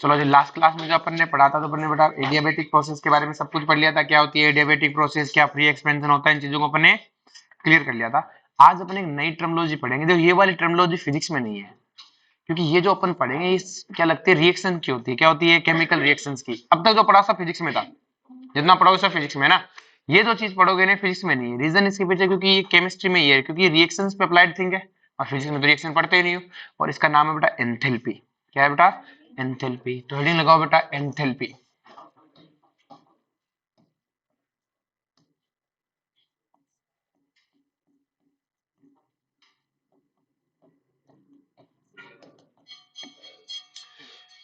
चलो जी, last class में जो अपन ने पढ़ा था तो अपन ने बेटा एडियाबेटिक प्रोसेस के बारे में सब कुछ पढ़ लिया था, क्या होती है एडियाबेटिक प्रोसेस, क्या फ्री एक्सपेंशन होता है, इन चीजों को अपन ने क्लियर कर लिया था। आज अपन एक नई टर्मिनोलॉजी पढ़ेंगे। देखो ये वाली टर्मिनोलॉजी फिजिक्स में नहीं है, क्योंकि ये जो अपन पढ़ेंगे इस क्या लगती है रिएक्शन की होती है, क्या होती है केमिकल रिएक्शंस की। अब तक जो पढ़ा सब फिजिक्स में था, जितना पढ़ोगे सब फिजिक्स में ना, ये जो चीज पढ़ोगे ना फिजिक्स में नहीं है। रीजन इसके पीछे क्योंकि ये केमिस्ट्री में ही है, क्योंकि ये रिएक्शंस पे अप्लाइड थिंग है और फिजिक्स में तो रिएक्शन पढ़ते ही नहीं हो। और इसका नाम है बेटा एंथैल्पी। क्या है बेटा? एंथैल्पी। तो हेडिंग लगाओ बेटा एंथैल्पी।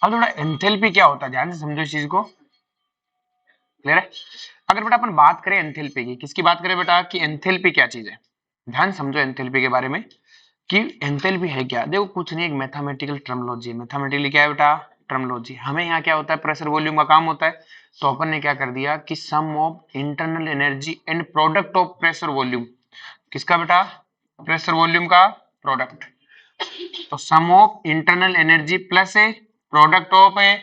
अब थोड़ा एंथैल्पी क्या होता है ध्यान से समझो इस चीज को। क्लियर है? अगर बेटा अपन बात करें एंथैल्पी की, किसकी बात करें बेटा कि एंथैल्पी क्या चीज है, ध्यान समझो एंथैल्पी के बारे में कि एंथैल्पी है क्या। देखो कुछ नहीं, एक मैथमेटिकल टर्मिनोलॉजी है। मैथमेटिकली क्या है बेटा? टर्मिनोलॉजी। हमें यहाँ क्या होता है, प्रेशर वॉल्यूम का काम होता है। तो अपन ने क्या कर दिया कि sum of internal energy and product of pressure volume. किसका बेटा? प्रेशर वॉल्यूम का प्रोडक्ट। तो sum of internal energy plus a product of a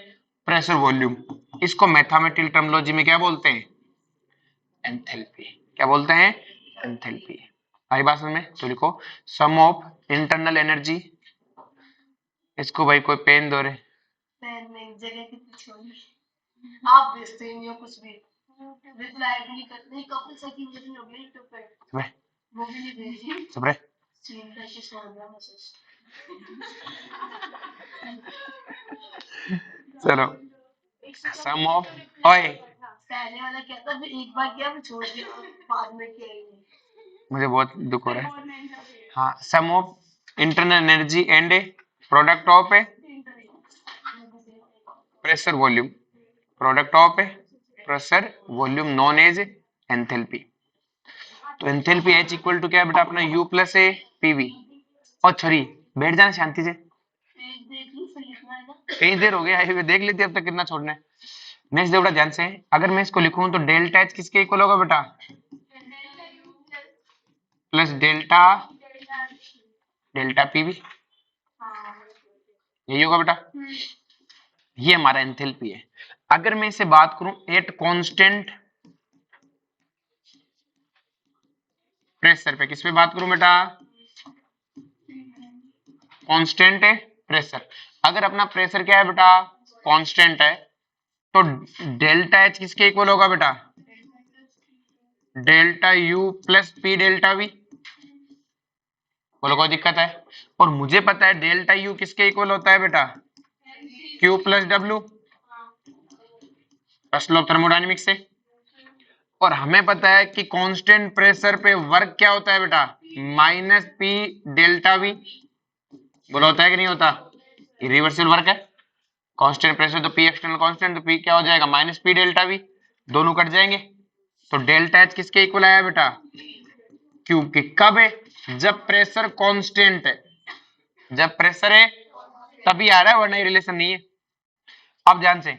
pressure volume, इसको मैथमेटिकल टर्मिनोलॉजी में क्या बोलते हैं? एंथैल्पी। क्या बोलते हैं? एंथैल्पी। आई बात समझ में? तो लिखो सम ऑफ इंटरनल एनर्जी, इसको भाई कोई पेन दो रे, पेन में एक जगह कितनी छोड़ी, आप भेजते ही नहीं हो कुछ भी, रिप्लाई भी नहीं करते। कपिल सर की मीटिंग हो गई तो पे वो भी नहीं भेजी। सब रे सीन करके छोड़ दिया मैसेज। चलो सम ऑफ, ओए पहले वाला क्या था, एक बार किया मैं छोड़ दिया, बाद में किया ही नहीं। मुझे बहुत दुख हो रहा है। हाँ, sum of internal energy and product of a pressure volume, product of a pressure volume known as enthalpy. तो एंथैल्पी एच इक्वल टू क्या है बेटा अपना यू प्लस ए पीवी। और छोरी बैठ जाना शांति से, कई देर हो गया है, देख लेती अब तक कितना छोड़ना है। नेक्स्ट देखो बेटा ध्यान से, अगर मैं इसको लिखूं तो डेल्टा एच किसके इक्वल होगा बेटा? प्लस डेल्टा डेल्टा पीवी, यही होगा बेटा। ये हमारा एंथैल्पी है। अगर मैं इसे बात करूं एट कांस्टेंट प्रेशर पे, किस पे बात करूं बेटा? कांस्टेंट है प्रेशर। अगर अपना प्रेशर क्या है बेटा? कांस्टेंट है, तो डेल्टा एच किसके इक्वल होगा बेटा? Delta U plus P delta we. बोलो कोई दिक्कत है? और मुझे पता है डेल्टा यू किसके इक्वल होता है बेटा? Q plus W, first law of thermodynamics से। और हमें पता है कि कांस्टेंट प्रेशर पे वर्क क्या होता है बेटा? Minus P delta we. बोलो होता है कि नहीं होता? रिवर्सल वर्क है। कांस्टेंट प्रेशर तो पी एक्सटर्नल कांस्टेंट, तो पी क्या हो जाएगा? माइनस पी डेल्टा वी, दोनों कट जाएंगे। तो डेल्टा एच किसके इक्वल आया बेटा? क्यू के। कब है? जब प्रेशर कांस्टेंट है, जब प्रेशर है तभी आ रहा है, वरना रिलेशन नहीं है। अब ध्यान से,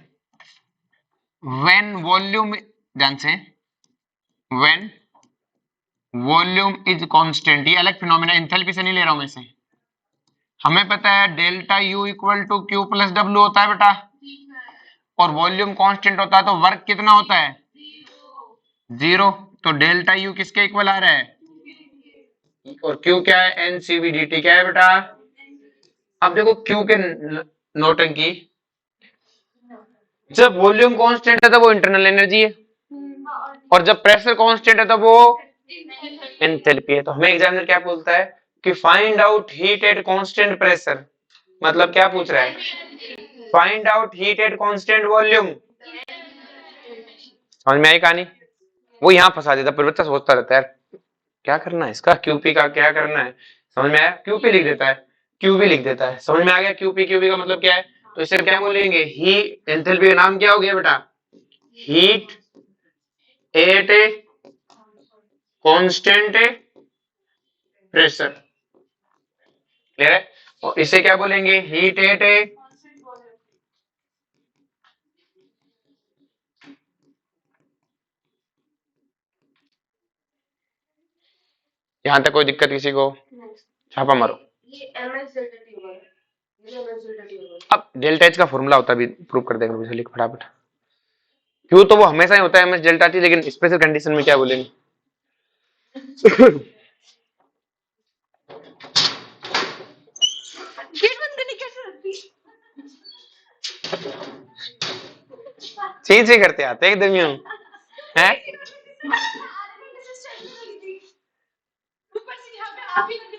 व्हेन वॉल्यूम, ध्यान से, व्हेन वॉल्यूम इज कांस्टेंट, ये अलग फिनोमेना, एंथैल्पी से नहीं ले रहा हूं मैं इसे। हमें पता है delta U equal to Q plus W होता है बेटा, और वॉल्यूम कांस्टेंट होता है तो वर्क कितना होता है? जीरो। तो डेल्टा यू किसके इक्वल आ रहा है? और क्यू क्या है? एनसीवीडीटी। क्या है बेटा? अब देखो क्यू के नोटंकी, जब वॉल्यूम कांस्टेंट है तो वो इंटरनल एनर्जी है, और जब प्रेशर कांस्टेंट है तो वो एंथैल्पी है। तो हमें एग्जामिनर क्या बोलता है कि find out heat at constant pressure, मतलब क्या पूछ रहा है? Find out heat at constant volume. समझ में आई कहानी? वो यहाँ फंसा देता, पर बच्चा सोचता रहता है क्या करना है इसका, क्यूपी का क्या करना है। समझ में आया? क्यूपी लिख देता है, क्यूबी लिख देता है। समझ में आ गया? क्यूपी क्यूबी का मतलब क्या है? तो इसे क्या बोलेंगे? हीट, एंथैल्पी का नाम क्या हो गया बेटा? Heat at a constant pressure. Clear है? और इसे क्या बोलेंगे? हीट एट ए, यहां तक कोई दिक्कत किसी को? छापा मारो। ये एमएस डेल्टा टी हुआ है। अब डेल्टा एच का फॉर्मूला होता है, अभी प्रूव कर देंगे, मुझे लिख फटाफट। क्यों तो वो हमेशा ही होता है एम एच डेल्टा टी, लेकिन स्पेशल कंडीशन में क्या बोलेंगे। चीज ही करते आते एकदम यूं है।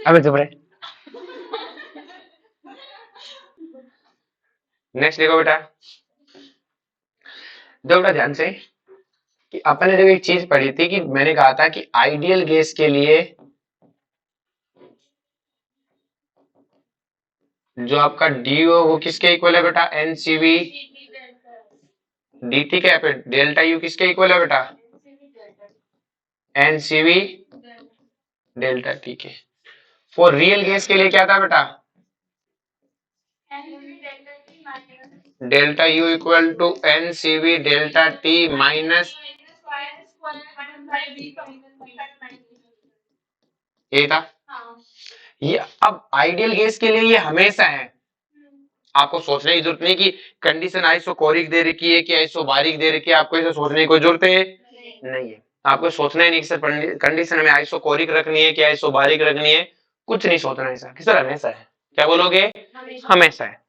अबे चुप रहे। नेक्स्ट देखो बेटा, दो बेटा ध्यान से कि अपन ने जो एक चीज पढ़ी थी कि मैंने कहा था कि आइडियल गैस के लिए जो आपका डी हो वो किसके इक्वल है बेटा, एनसीवी dt क्या है, डेल्टा यू किसके इक्वल है बेटा, एनसीवी डेल्टा टी के। फॉर रियल गैस के लिए क्या था बेटा, delta U equal to NCV delta T minus, ये था। ये अब आइडियल गैस के लिए ये हमेशा है, आपको सोचने की जरूरत नहीं कि कंडीशन आइसोकोरिक दे रखी है कि आइसोबारिक दे रखी है, आपको इसे सोचने की कोई जरूरत है नहीं है। आपको सोचना ही नहीं कि सर कंडीशन में आइसोकोरिक रखनी है कि आइसोबारिक रखनी है, कुछ नहीं सोचना है, किस तरह हमेशा है। क्या बोलोगे, हमेशा है।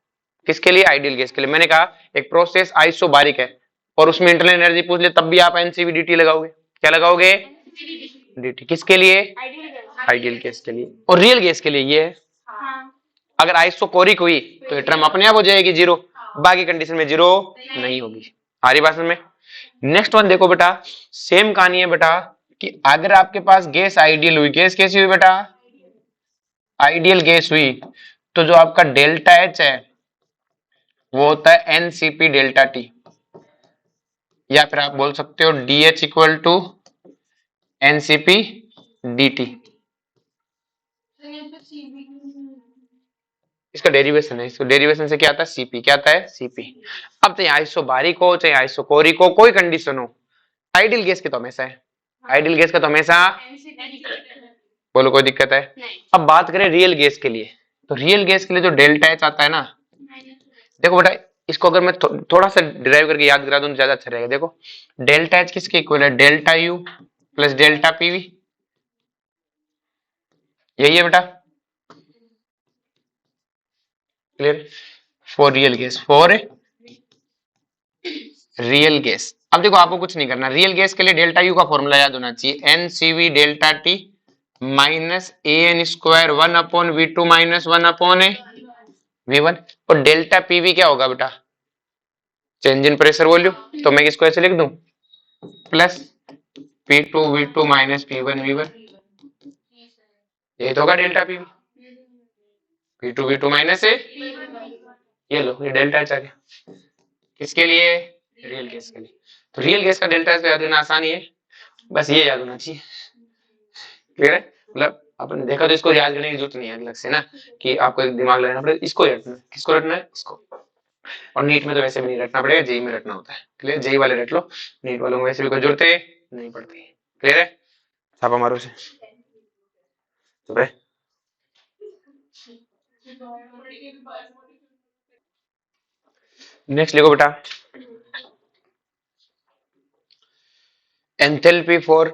किसके लिए, आइडियल गैस के लिए। मैंने कहा एक प्रोसेस आइसोबारिक है और उसमें इंटरनल एनर्जी पूछ ले, तब भी आप एनसीवी dt लगाओगे। क्या लगाओगे, dt। किसके लिए, आइडियल गैस के लिए। और रियल गैस के लिए ये है, अगर आइसोकोरिक हुई तो ये टर्म अपने आप हो जाएगी जीरो, बाकी कंडीशन में जीरो नहीं होगी। आ रही बात समझ में। नेक्स्ट वन देखो बेटा, सेम कहानी है बेटा कि अगर आपके पास गैस आइडियल हुई, गैस कैसी हुई बेटा, आइडियल गैस हुई, तो जो आपका डेल्टा एच है वो होता है एनसीपी डेल्टा टी, या फिर आप बोल सकते हो D H equal to NCP D T. इसका डेरिवेशन है, इसको डेरिवेशन से क्या आता है, सीपी। क्या आता है, सीपी। अब चाहे आइसोबारिक हो चाहे आइसोकोरिक हो, कोई कंडीशन हो, आइडियल गैस के तो हमेशा है, आइडियल गैस का तो हमेशा, बोलो कोई दिक्कत है। अब बात करें रियल गैस के लिए, तो रियल गैस के लिए जो डेल्टा एच आता है ना, देखो बेटा इसको अगर मैं थोड़ा सा डिराइव करके याद करा दूं तो ज्यादा अच्छा रहेगा। देखो डेल्टा एच किसके इक्वल है, delta U plus delta PV, यही है बेटा, clear. For real gas, for real gas. अब देखो आपको कुछ नहीं करना, रियल गैस के लिए डेल्टा यू का फॉर्मूला याद होना चाहिए, n C V delta T minus a n square 1/v2 minus 1/a v1। और डेल्टा पीवी क्या होगा बेटा, चेंज इन प्रेशर वॉल्यूम, तो मैं इसको ऐसे लिख दूं, प्लस P2V2 माइनस P1V1, ये तो होगा डेल्टा पीवी, P2V2 माइनस है, ये लो ये डेल्टा एच आ गया। किसके लिए, रियल गैस के लिए। तो रियल गैस का डेल्टा एच याद करना आसानी है, बस ये याद होना चाहिए, क्लियर है। मतलब अपन देखा तो इसको याद करने की जरूरत नहीं है अलग से ना, कि आपको एक दिमाग लगाना पड़ेगा, इसको रटना, किसको रटना है, इसको। और नीट में तो वैसे भी नहीं रटना पड़ेगा, जेई में रटना होता है, क्लियर। जेई वाले रट लो, नीट वालों को वैसे भी कोई जरूरत है नहीं पड़ती, क्लियर है। छापा मारो से, नेक्स्ट लिखो बेटा, enthalpy for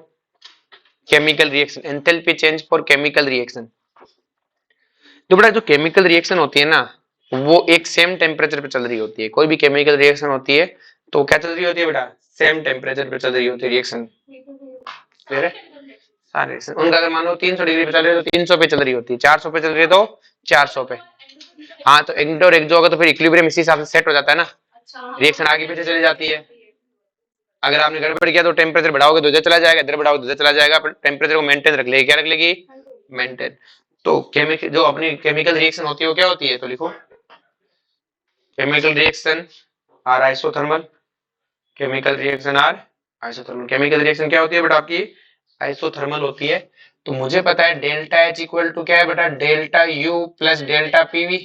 chemical reaction, enthalpy change for chemical reaction. तो बेटा जो केमिकल रिएक्शन होती है ना, वो एक सेम टेम्परेचर पे चल रही होती है। कोई भी केमिकल रिएक्शन होती है तो क्या चल रही होती है बेटा, सेम टेम्परेचर पे चल रही होती है रिएक्शन, क्लियर है। सारे रिएक्शन उनका अगर मान लो 300 डिग्री पे चल रही है तो 300 पे चल रही होती है, 400 पे चल रही है तो 400 पे। हाँ तो एक और एक जो होगा तो फिर इक्विलिब्रियम इसी हिसाब से सेट हो जाता है ना, रिएक्शन आगे पीछे चली जाती है। अगर आपने गड़बड़ किया तो टेम्परेचर बढ़ाओगे तो इधर चला जाएगा, इधर बढ़ाओगे तो इधर चला जाएगा, पर टेम्परेचर को मेंटेन रख लेगी, क्या रख लेगी, मेंटेन। तो केमिकल जो अपनी केमिकल रिएक्शन होती है वो क्या होती है, तो लिखो chemical reaction are isothermal, chemical reaction are isothermal. Chemical reaction क्या होती है बेटा, आपकी आइसोथर्मल होती है। तो मुझे पता है डेल्टा एच इक्वल टू क्या है बेटा, delta U plus delta PV,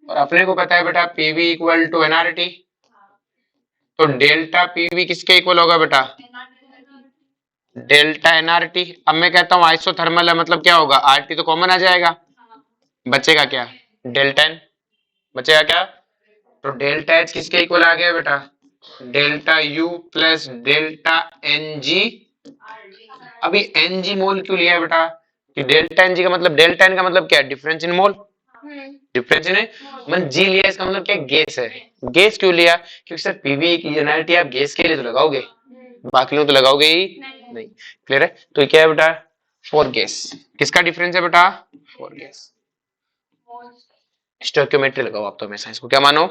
और अपने को पता है बेटा पीवी इक्वल टू एनआरटी। तो डेल्टा पीवी किसके इक्वल होगा बेटा, डेल्टा एनआरटी। अब मैं कहता हूं आइसोथर्मल है मतलब क्या होगा, आरटी तो कॉमन आ जाएगा, बचेगा क्या, डेल्टा एन बचेगा क्या? तो डेल्टा एच किसके इक्वल आ गया बेटा? Delta U plus delta N G. अभी एन जी मोल क्यों लिया बेटा? कि डेल्टा एन जी का मतलब, डेल्टा एन का मतलब क्या है? Difference in mole. Difference in मतलब जी लिया, इसका मतलब क्या? गैस है। गैस क्यों लिया? क्योंकि सर पीवी की यूनिट आप गैस के लिए तो लगाओगे, बाकी लोग तो लगाओगे ही नहीं। क्लियर है? तो ये क्या है बेटा? For gas. किसका डिफरेंस है बेटा? For gas. स्टोइकियोमेट्री लगाओ आप तो हमेशा इसको। क्या मानो?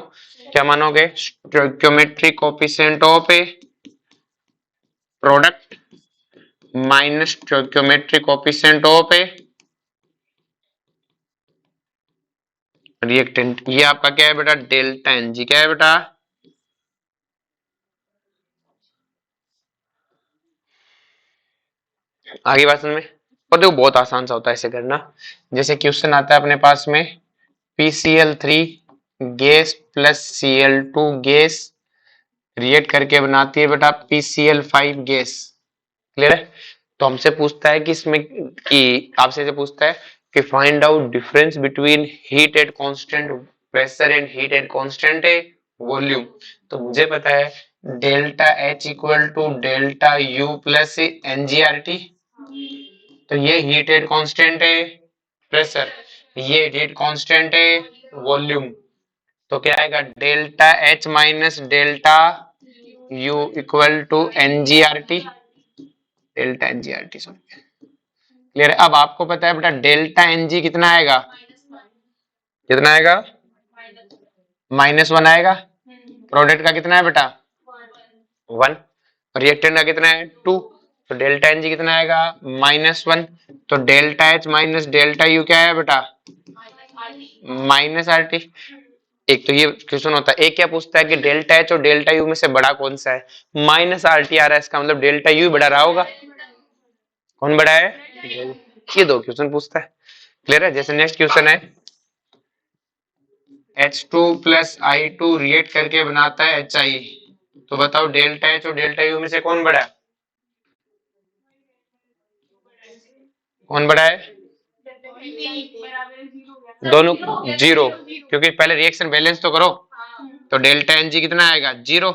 क्या मानोगे? Stoichiometry coefficient of a product minus stoichiometry coefficient of a reactant. ये आपका क्या है बेटा? Delta N G. क्या है बेटा? आगे बात समझ में? और देखो बहुत आसान सा होता है इसे करना। जैसे क्वेश्चन आता है अपने पास में, PCl3 gas plus Cl2 gas react करके बनाती है बेटा PCl5 गैस। क्लियर है? तो हमसे पूछता है कि इसमें, कि आपसे पूछता है कि find out difference between heat at constant pressure and heat at constant volume. तो मुझे पता है delta H equal to delta U plus NGRT। तो ये हीट एट कांस्टेंट है प्रेशर, ये हीट कांस्टेंट है वॉल्यूम। तो क्या आएगा? Delta H minus delta U equal to NGRT। Delta NGRT sorry. Clear है? अब आपको पता है बेटा डेल्टा NG कितना आएगा? कितना आएगा? -1 आएगा। प्रोडक्ट का कितना है बेटा? 1। रिएक्टेंट का कितना है? 2। तो डेल्टा एनजी कितना आएगा? -1। तो delta H minus delta U क्या है बेटा? -RT। एक तो ये क्वेश्चन होता है, एक क्या पूछता है कि डेल्टा एच और डेल्टा यू में से बड़ा कौन सा है? -RT आ रहा है, इसका मतलब डेल्टा यू बड़ा रहा होगा। कौन बड़ा है? ये दो क्वेश्चन पूछता है। क्लियर है? जैसे नेक्स्ट क्वेश्चन है, H2 प्लस I2 रिएक्ट करके बनाता है HI। तो बताओ डेल्टा एच और डेल्टा यू में से कौन बड़ा है? कौन बड़ा है? दोनों जीरो, क्योंकि पहले रिएक्शन बैलेंस तो करो। तो डेल्टा एन जी कितना आएगा? 0।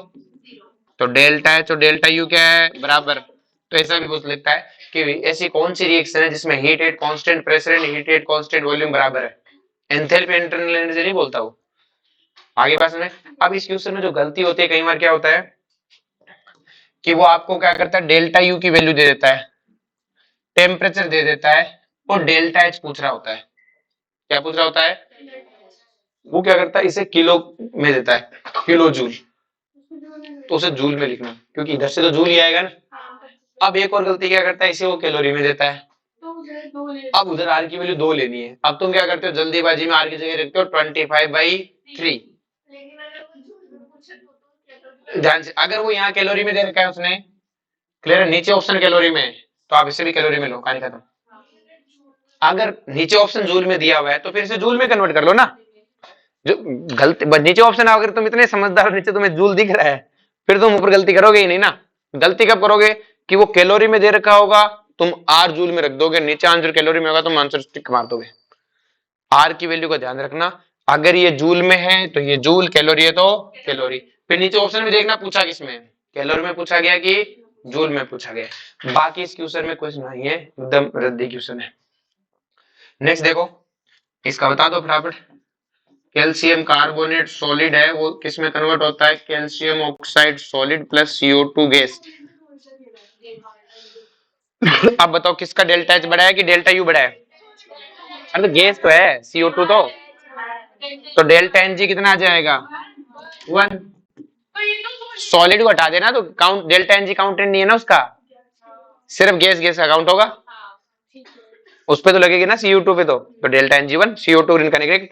तो डेल्टा एच और डेल्टा यू क्या है? बराबर। तो ऐसा भी पूछ लेता है कि ऐसी कौन सी रिएक्शन है जिसमें heat at constant pressure and heat at constant volume बराबर है? एंथैल्पी इंटरनल एनर्जी नहीं बोलता वो। आगे पास में, अब इस क्वेश्चन में जो गलती होती है कई बार क्या होता है कि वो आपको क्या करता है, डेल्टा यू की वैल्यू दे देता है, टेम्परेचर दे देता है, और डेल्टा एच पूछ रहा होता है। क्या पूछ रहा होता है? वो क्या करता है, इसे किलो में देता है, किलो जूल। तो उसे जूल में लिखना, क्योंकि इधर से तो जूल ही आएगा ना। अब एक और गलती क्या करता है, इसे वो कैलोरी में देता है। अब उधर आर की वैल्यू 2 लेनी है। अब तुम क्या करते हो, जल्दीबाजी में आर की जगह रखते हो 25/3। ध्यान से, अगर वो यहाँ कैलोरी में दे रखा है उसने, क्लियर है, नीचे ऑप्शन कैलोरी में, तो आप इसे भी कैलोरी में लो, कहानी खत्म। अगर नीचे ऑप्शन जूल में दिया हुआ है तो फिर इसे जूल में कन्वर्ट कर लो ना। जो गलती नीचे ऑप्शन, अगर तुम इतने समझदार हो, नीचे तुम्हें जूल दिख रहा है, फिर तुम ऊपर गलती करोगे ही नहीं ना। गलती कब करोगे कि वो कैलोरी में दे रखा होगा, तुम आर जूल में रख दोगे, नीचे आंसर कैलोरी में होगा, तुम आंसर टिक मार दोगे। आर की वैल्यू का ध्यान रखना, अगर ये जूल में है तो ये जूल, कैलोरी है तो कैलोरी। फिर नीचे ऑप्शन में देखना पूछा किसमें, कैलोरी में पूछा गया कि जूल में पूछा गया। बाकी इस क्वेश्चन में कुछ नहीं है, एकदम रद्दी क्वेश्चन है। नेक्स्ट देखो, इसका बता दो फटाफट। कैल्शियम कार्बोनेट सॉलिड है, वो किस में कन्वर्ट होता है? Calcium oxide solid plus CO2 gas. अब बताओ किसका डेल्टा एच बड़ा है कि डेल्टा यू बड़ा है? अरे तो गैस तो है CO2 तो डेल्टा एन जी कितना आ जाएगा? 1। सॉलिड को हटा देना तो count, delta N G content नहीं है ना उसका, सिर्फ गैस गैस का काउंट होगा। उस पे तो लगेगी ना CO2 पे, तो डेल्टा एन जी 1, CO2 इनका नेगेटिव।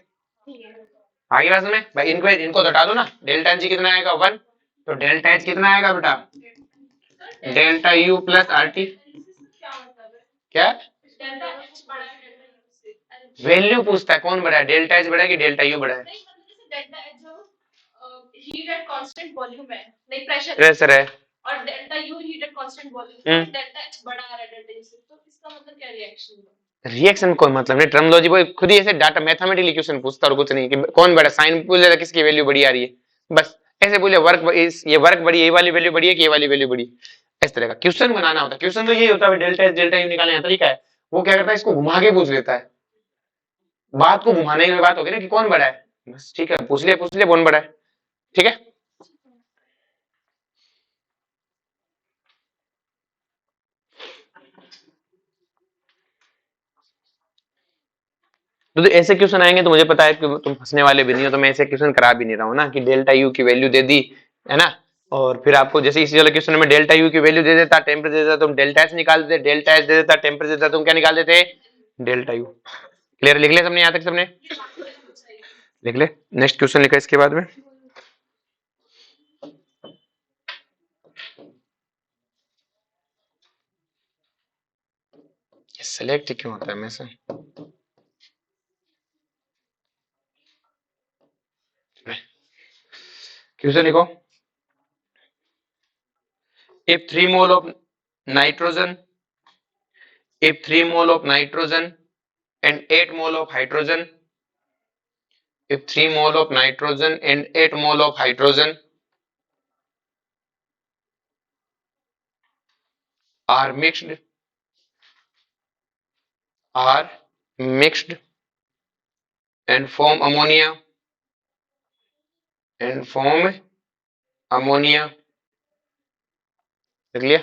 आगे बात में भाई, इनको इनको तो हटा दो ना। डेल्टा एन जी कितना आएगा? 1। तो डेल्टा एच कितना आएगा बेटा? Delta U plus RT। क्या वैल्यू पूछता है, कौन बड़ा है, डेल्टा एच बड़ा है कि डेल्टा यू बड़ा है? हीट एट कांस्टेंट वॉल्यूम है, नहीं प्रेशर है, और delta U heat at constant volume, delta H बड़ा आ रहा है डेल्टा यू से, तो इसका मतलब क्या रिएक्शन होगा? रिएक्शन कोई मतलब नहीं, टर्मोलॉजी वो खुद ही ऐसे डाटा मैथमेटिकली क्वेश्चन पूछता और कुछ नहीं कि कौन बड़ा, साइन पूछ लेता किसकी वैल्यू बड़ी आ रही है, बस ऐसे बोले वर्क ये वर्क बड़ी, ये वाली वैल्यू बड़ी है कि ये वाली वैल्यू बड़ी है। इस तरह का क्वेश्चन बनाना होता है। क्वेश्चन तो यही होता है, डेल्टा एस डेल्टा यू निकालने का तरीका है। वो क्या करता है, इसको घुमा के पूछ लेता है, बात को घुमाने की बात होगी ना कि कौन बड़ा है, बस ठीक है, पूछ लिया कौन बड़ा है, ठीक है। तो ऐसे क्वेश्चन आएंगे तो मुझे पता है कि तुम फंसने वाले भी नहीं हो, तो मैं ऐसे क्वेश्चन करा भी नहीं रहा हूँ ना कि डेल्टा यू की वैल्यू दे दी है ना, और फिर आपको जैसे इसी वाले क्वेश्चन में डेल्टा यू की वैल्यू दे देता, टेम्परेचर दे देता, तुम डेल्टा एच निकाल देते, डेल्टा एच दे देता, टेम्परेचर देता, तुम क्या निकाल देते, डेल्टा यू। क्लियर, लिख ले सबने, यहाँ तक सबने लिख ले। नेक्स्ट क्वेश्चन लिखा इसके बाद में, सेलेक्ट क्यों होता है में से, क्वेश्चन लिखो। if 3 mole of nitrogen if 3 mole of nitrogen and 8 mole of hydrogen if 3 mole of nitrogen and 8 mole of hydrogen are mixed and form ammonia देख लिया,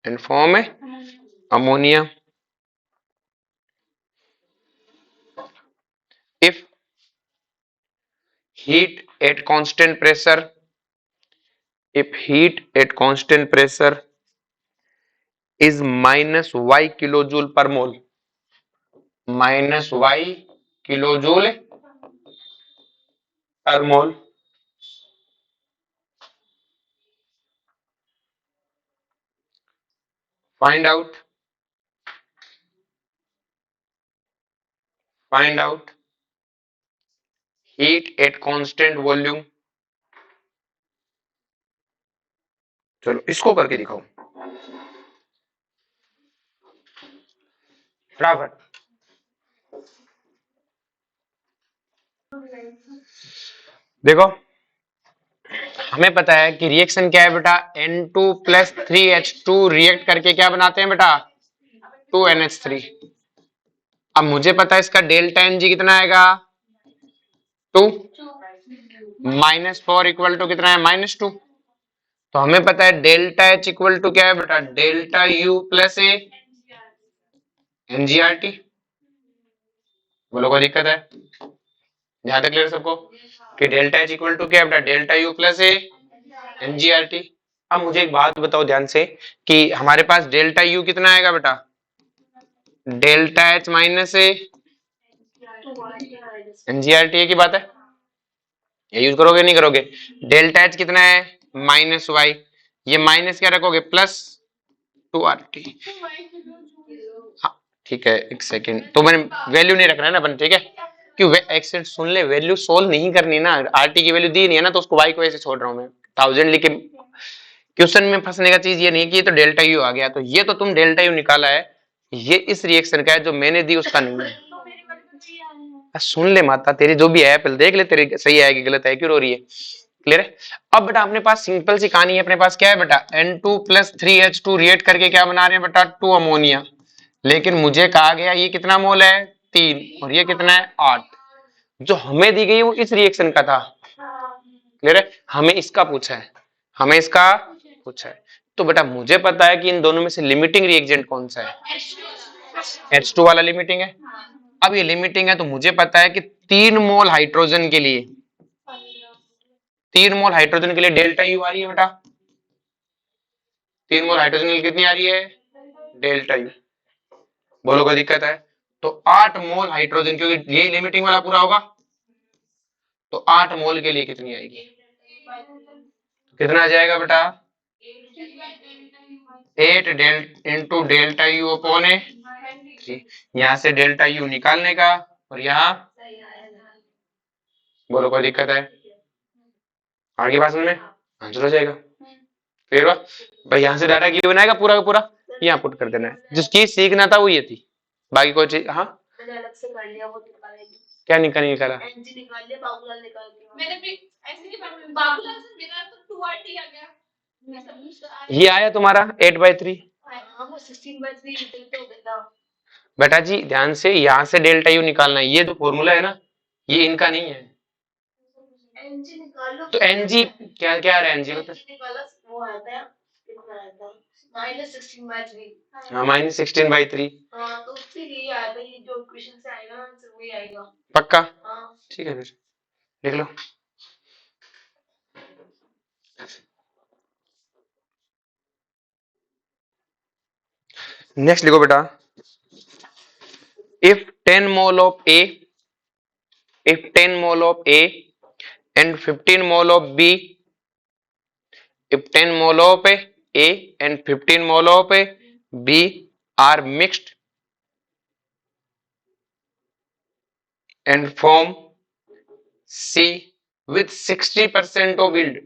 and form ammonia if heat at constant pressure is minus y kilojoule per mole, minus y kilojoule per mole, find out heat at constant volume। चलो इसको करके दिखाओ फटाफट। देखो हमें पता है कि रिएक्शन क्या है बेटा, N2 प्लस 3H2 रिएक्ट करके क्या बनाते हैं बेटा, 2NH3। अब मुझे पता है इसका डेल्टा Ng कितना आएगा, 2, -4 इक्वल टू कितना है, -2। तो हमें पता है डेल्टा H इक्वल टू क्या है बेटा, डेल्टा U प्लस ए NGRT। बोलो कोई दिक्कत है, ध्यान तक क्लियर सबको कि डेल्टा H इक्वल टू क्या है बेटा, डेल्टा U प्लस ए NGRT। अब मुझे एक बात बताओ ध्यान से कि हमारे पास डेल्टा U कितना आएगा बेटा, डेल्टा H माइनस ए NGRT की बात है, ये यूज करोगे नहीं करोगे, डेल्टा H कितना है -y, ये माइनस क्या रखोगे प्लस 2RT। हाँ ठीक है, एक सेकेंड, तो मैंने वैल्यू नहीं रखना है ना अपन, ठीक है, क्यों एक्सेंट सुन ले, वैल्यू सोल्व नहीं करनी ना, आरटी की वैल्यू दी नहीं है ना, तो उसको वाई को ऐसे छोड़ रहा हूं मैं 1000 लिख के। क्वेश्चन में फंसने का चीज ये नहीं कि ये तो डेल्टा यू आ गया, तो ये तो तुम डेल्टा यू निकाला है, ये इस रिएक्शन का है, जो मैंने दी उसका नहीं है। सुन ले माता, तेरी जो भी है पहले देख ले, तेरी सही है कि गलत है, क्यों रो रही है, क्लियर है। अब बेटा अपने पास सिंपल सी कहानी है, अपने पास क्या है बेटा, N2 प्लस 3H2 रिएक्ट करके क्या बना रहे हैं बेटा, 2 अमोनिया। लेकिन मुझे कहा गया ये कितना मोल है, 3, और ये कितना है 8। जो हमें दी गई वो इस रिएक्शन का था, क्लियर है, हमें इसका पूछा है, हमें इसका पूछा है। तो बेटा मुझे पता है कि इन दोनों में से लिमिटिंग रिएक्टेंट कौन सा है, H2 वाला लिमिटिंग है। अब ये लिमिटिंग है तो मुझे पता है कि 3 मोल हाइड्रोजन के लिए, 3 मोल हाइड्रोजन के लिए डेल्टा यू आ रही है बेटा, 3 मोल हाइड्रोजन के लिए कितनी आ रही है, डेल्टा यू। बोलो कोई दिक्कत है, तो 8 मोल हाइड्रोजन, क्योंकि ये लिमिटिंग वाला पूरा होगा, तो 8 मोल के लिए कितनी आएगी, कितना आ जाएगा बेटा, 8 इंटू डेल्टा यू अपॉन ए 3। यहां से डेल्टा यू निकालने का, और यहाँ बोलो कोई दिक्कत है, आगे बात में आंसर हो जाएगा। फिर भाई यहाँ से डाटा क्यों बनाएगा पूरा का पूरा, यहाँ पुट कर देना है, जिस चीज सीखना था वो ये थी, बाकी कोई चीज? हाँ मैंने अलग से कर लिया, वो निकालेंगे। क्या निकाला? एनजी निकाल लिया, बाबूलाल निकाल दिया। मैंने भी ऐसे नहीं, बाबूलाल से मेरा तो 2RT आ गया। ये सब कुछ ये आया तुम्हारा 8/3। हाँ, वो 16/3 रिजल्ट हो गया। बेटा जी ध्यान से, यहाँ से डेल्टा यू निकालना है, ये जो फॉर्मूला है ना ये इनका नहीं है। एनजी निकालो तो एनजी क्या क्या आ रहा है? एनजी मतलब निकाला, वो आया था, कितना आया था, -16/3। हाँ -16/3। हाँ, तो फिर ये आया था, ये जो क्वेश्चन से आएगा आंसर वही आएगा। पक्का? हाँ ठीक है फिर देख लो। नेक्स्ट लिखो बेटा, if 10 mole of A, if 10 mole of A and 15 mole of B, if 10 mole of A and 15 mole of B are mixed and form C with 60% of yield,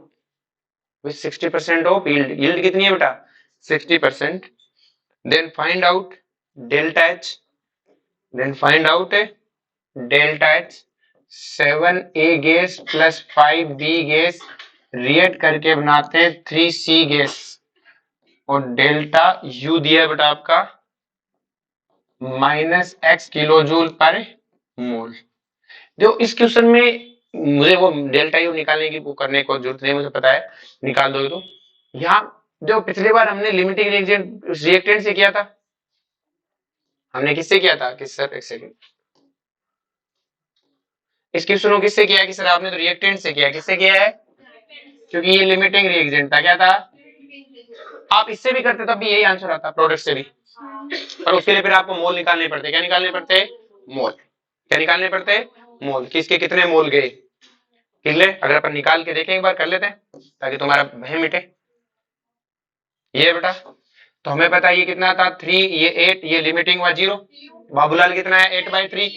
with 60% of yield, yield कितनी है बेटा? 60%. then find out delta H, then find out delta H 7A gas plus 5B gas react करके बनाते हैं 3C gas, और delta U दिया बेटा आपका -x किलो जूल पर मोल। जो इस क्वेश्चन में मुझे वो डेल्टा यू निकालने की वो करने को जरूरत नहीं, मुझे पता है निकाल दोगे तो। यहाँ जो पिछली बार हमने लिमिटिंग रिएक्टेंट से किया था, हमने किससे किया था कि सर एक सेकंड, इस क्वेश्चन को किससे किया है कि सर आपने तो रिएक्टेंट से किया, किससे किया है? क्योंकि ये लिमिटिंग रिएक्टेंट था। क्या था? आप इससे भी करते तब भी यही आंसर आता, प्रोडक्ट से भी, पर उसके लिए फिर आपको मोल निकालने पड़ते। क्या निकालने पड़ते? मोल। क्या निकालने पड़ते? मोल। किसके कितने मोल गए? ठीक है, अगर अपन निकाल के देखें एक बार, कर लेते हैं ताकि तुम्हारा वह मिटे। ये बेटा तो हमें पता है ये कितना था 3, ये 8, ये लिमिटिंग हुआ 0। बाबूलाल कितना है 8/3,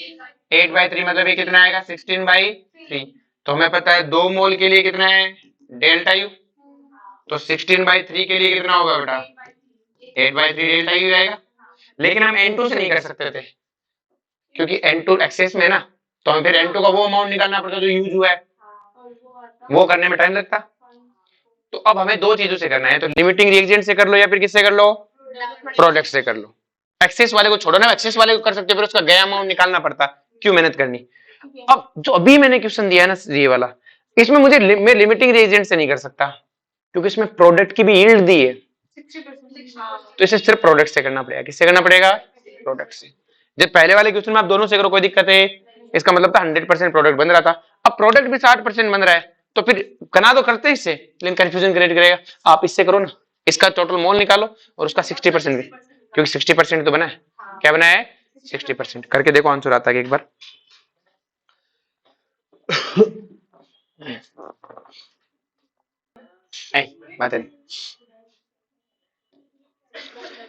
8/3 मतलब ये कितना आएगा 16/3। तो हमें पता है 2 मोल के लिए कितना है डेल्टा यू, तो 16/3 के लिए कितना होगा बेटा 8/3 डेल्टा यू आएगा। लेकिन हम N2 से नहीं कर सकते थे क्योंकि N2 एक्सेस में ना, तो हमें फिर N2 का वो अमाउंट निकालना पड़ता जो यूज हुआ है, वो करने में टाइम लगता। तो अब हमें दो चीजों से करना है, तो लिमिटिंग रिएक्टेंट से कर लो या फिर किससे कर लो? प्रोडक्ट से कर लो। एक्सेस वाले को छोड़ो ना, एक्सेस वाले को कर सकते, फिर उसका गया अमाउंट निकालना पड़ता, क्यों मेहनत करनी। अब जो अभी मैंने क्वेश्चन दिया है ना ये वाला, इसमें मुझे मैं लिमिटिंग रिएक्टेंट से नहीं कर सकता क्योंकि इसमें प्रोडक्ट की भी यील्ड दी है, तो इसे सिर्फ प्रोडक्ट से करना पड़ेगा। किससे करना पड़ेगा? प्रोडक्ट से। जब पहले वाले क्वेश्चन में आप दोनों से करो कोई दिक्कत है, इसका मतलब था 100% प्रोडक्ट बन रहा था, अब प्रोडक्ट भी 60% बन रहा है, तो फिर करना तो करते हैं इससे, लेकिन कंफ्यूजन क्रिएट करेगा। आप इससे करो ना, इसका टोटल मोल निकालो और उसका 60% भी, क्योंकि 60% तो बना है। क्या बना है? 60%। करके देखो आंसर आता है एक बार। बात है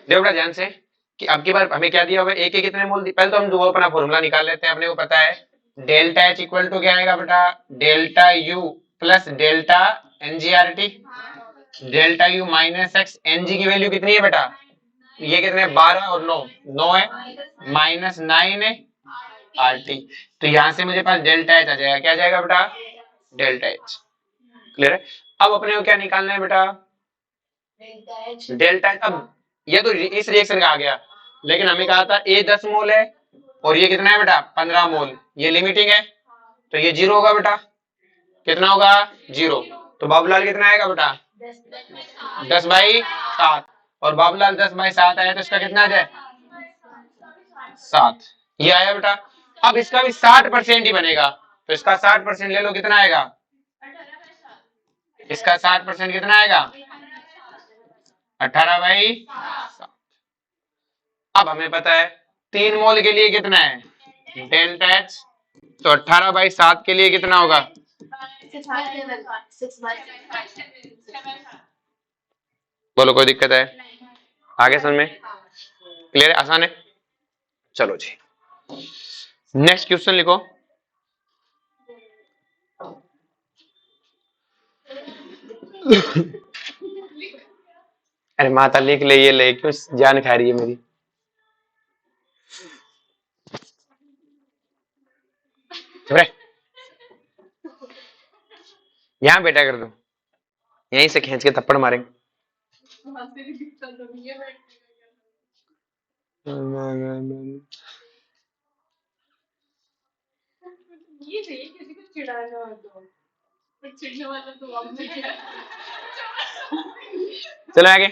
देखो बेटा ध्यान से कि अब की बार हमें क्या दिया हुआ है, एक कितने मोल, पहले तो हम दो अपना फॉर्मूला निकाल लेते हैं। अपने को पता है डेल्टा एच इक्वल टू क्या आएगा बेटा delta U plus delta NGRT, delta U minus X. NG की वैल्यू कितनी है बेटा? ये कितने 12 और 9, 9 है -9 है आरटी। तो यहां से मुझे पास डेल्टा एच आ जाएगा। क्या आ जाएगा बेटा? Delta H. क्लियर है? अब अपने को क्या निकालना है बेटा? Delta H. अब ये तो इस रिएक्शन का आ गया, लेकिन हमें कहा था ए 10 मोल है और ये कितना है बेटा 15 मोल, ये लिमिटिंग है, तो ये 0 होगा बेटा। कितना होगा? 0। तो बाबूलाल कितना आएगा बेटा 10/7, और बाबूलाल 10/7 आया तो इसका कितना आ जाए 7, ये आया बेटा। अब इसका भी 60% ही बनेगा, तो इसका 60% ले लो, कितना आएगा? इसका 60% कितना आएगा 18/7। अब हमें पता है 3 मोल के लिए कितना है डेल्टा एच, तो 18/7 के लिए कितना होगा? बोलो कोई दिक्कत है? आगे समझ में क्लियर है? आसान है? चलो जी नेक्स्ट क्वेश्चन लिखो। अरे माता लिख ले, ये ले, क्यों जान खा रही है मेरी। यहाँ बेटा कर दो, यहीं से खींच के थप्पड़ मारेंगे। वहां से भी दिक्कत होगी है बैठने ये नहीं किसी को चिढ़ाना हो तो चिढ़ने वाला तो आप नहीं है। चलो आगे।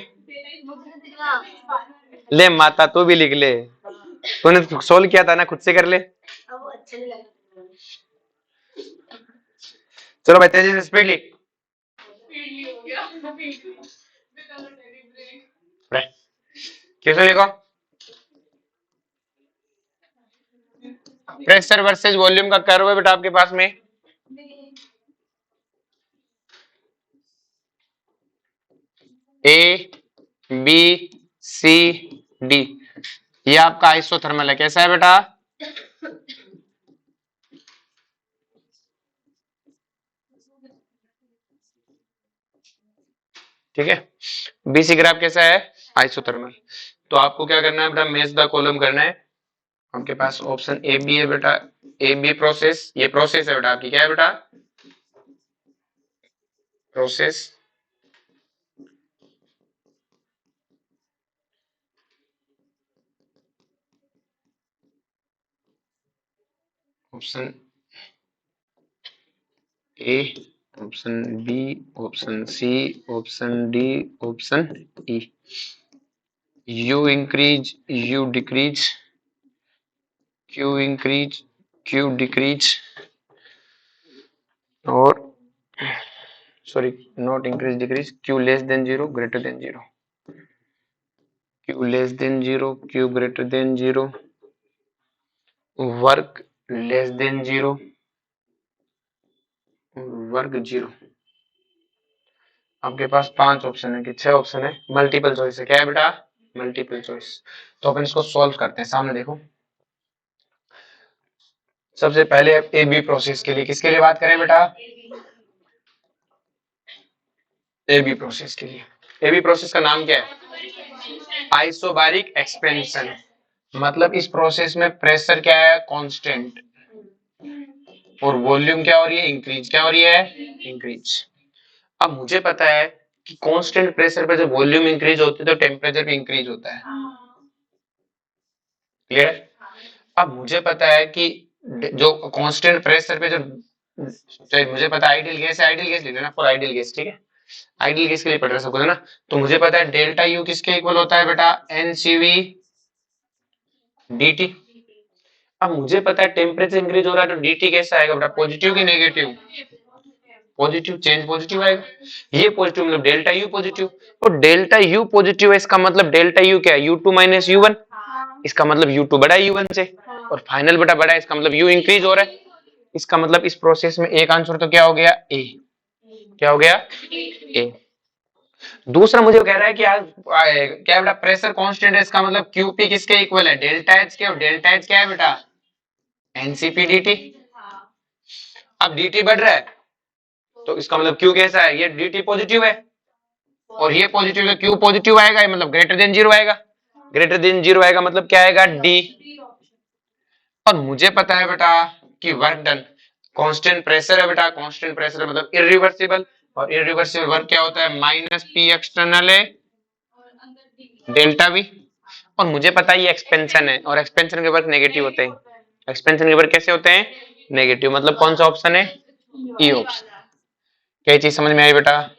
ले माता तू भी लिख ले, तूने सोल्व किया था ना, खुद से कर ले। अब वो अच्छा नहीं लगता। चलो भाई तेजी से स्पीड लिख। स्पीडली हो गया विदाउट एनी ब्रेक। कैसे लिखो? प्रेशर वर्सेस वॉल्यूम का कर्व है बेटा आपके पास में। ए बी सी डी, ये आपका आइसोथर्मल है। कैसा है बेटा? ठीक है। बीसी ग्राफ कैसा है? आइसोथर्मल। तो आपको क्या करना है बेटा? मैच द कॉलम करना है। आपके पास ऑप्शन ए बी है बेटा, ए बी प्रोसेस, ये प्रोसेस है बेटा आपकी। क्या है बेटा? Process. Option A, option B, option C, option D, option E. U increase, U decrease, Q increase, Q decrease, और sorry not increase decrease, Q less than zero, greater than zero, Q less than zero, Q greater than zero, work less than zero, work zero. आपके पास 5 option है कि 6 option है, multiple choice है। क्या है बेटा? Multiple choice. तो अपन इसको सॉल्व करते हैं। सामने देखो, सबसे पहले ए बी प्रोसेस के लिए किसके लिए बात करें बेटा? ए बी प्रोसेस के लिए। ए बी प्रोसेस का नाम क्या है? Isobaric expansion. मतलब इस प्रोसेस में प्रेशर क्या है? कांस्टेंट, और वॉल्यूम क्या हो रही है? इंक्रीज। क्या हो रही है? इंक्रीज। अब मुझे पता है कि कांस्टेंट प्रेशर पे जब वॉल्यूम इंक्रीज होती है तो टेम्परेचर भी इंक्रीज होता है। क्लियर? अब मुझे पता है कि जो कांस्टेंट प्रेशर पे जो, मुझे पता है आइडियल गैस है, आइडियल गैस ले लेना फॉर आइडियल गैस। ठीक है, आइडियल गैस के लिए पढ़ रहे सब कुछ है ना। तो मुझे पता है डेल्टा यू किसके इक्वल होता है बेटा? NCV DT. अब मुझे पता है टेम्परेचर इंक्रीज हो रहा है तो डीटी कैसा आएगा बेटा? पॉजिटिव की नेगेटिव? पॉजिटिव। चेंज पॉजिटिव आएगा। ये पॉजिटिव मतलब डेल्टा यू पॉजिटिव, और डेल्टा यू पॉजिटिव है, इसका मतलब डेल्टा यू क्या है? U2 minus U1। इसका मतलब U2 बड़ा है U1 से, और फाइनल बेटा बड़ा है, इसका मतलब U इंक्रीज हो रहा है। इसका मतलब इस प्रोसेस में एक आंसर तो क्या हो गया? ए। क्या हो गया? ए। दूसरा मुझे कह रहा है कि यार क्या बेटा? प्रेशर कांस्टेंट है, इसका मतलब क्यूपी किसके इक्वल है? डेल्टा एच के, और डेल्टा एच क्या है बेटा? NCP DT. अब डीटी बढ़ रहा है तो इसका मतलब क्यू कैसा है? ये डीटी पॉजिटिव है और ये पॉजिटिव है, क्यू पॉजिटिव आएगा, ये मतलब ग्रेटर देन जीरो आएगा। ग्रेटर देन जीरो आएगा मतलब क्या आएगा? डी। और मुझे पता है बेटा कि वर्क डन कांस्टेंट प्रेशर है बेटा, कांस्टेंट प्रेशर मतलब इरिवर्सिबल, और इरिवर्सिबल वर्क क्या होता है? माइनस पी एक्सटर्नल है डेल्टा वी। और मुझे पता है ये एक्सपेंशन है, और एक्सपेंशन के वर्क नेगेटिव होते हैं। एक्सपेंशन के वर्क कैसे होते हैं? नेगेटिव। मतलब कौन सा ऑप्शन है? E option. क्या चीज समझ में आई बेटा?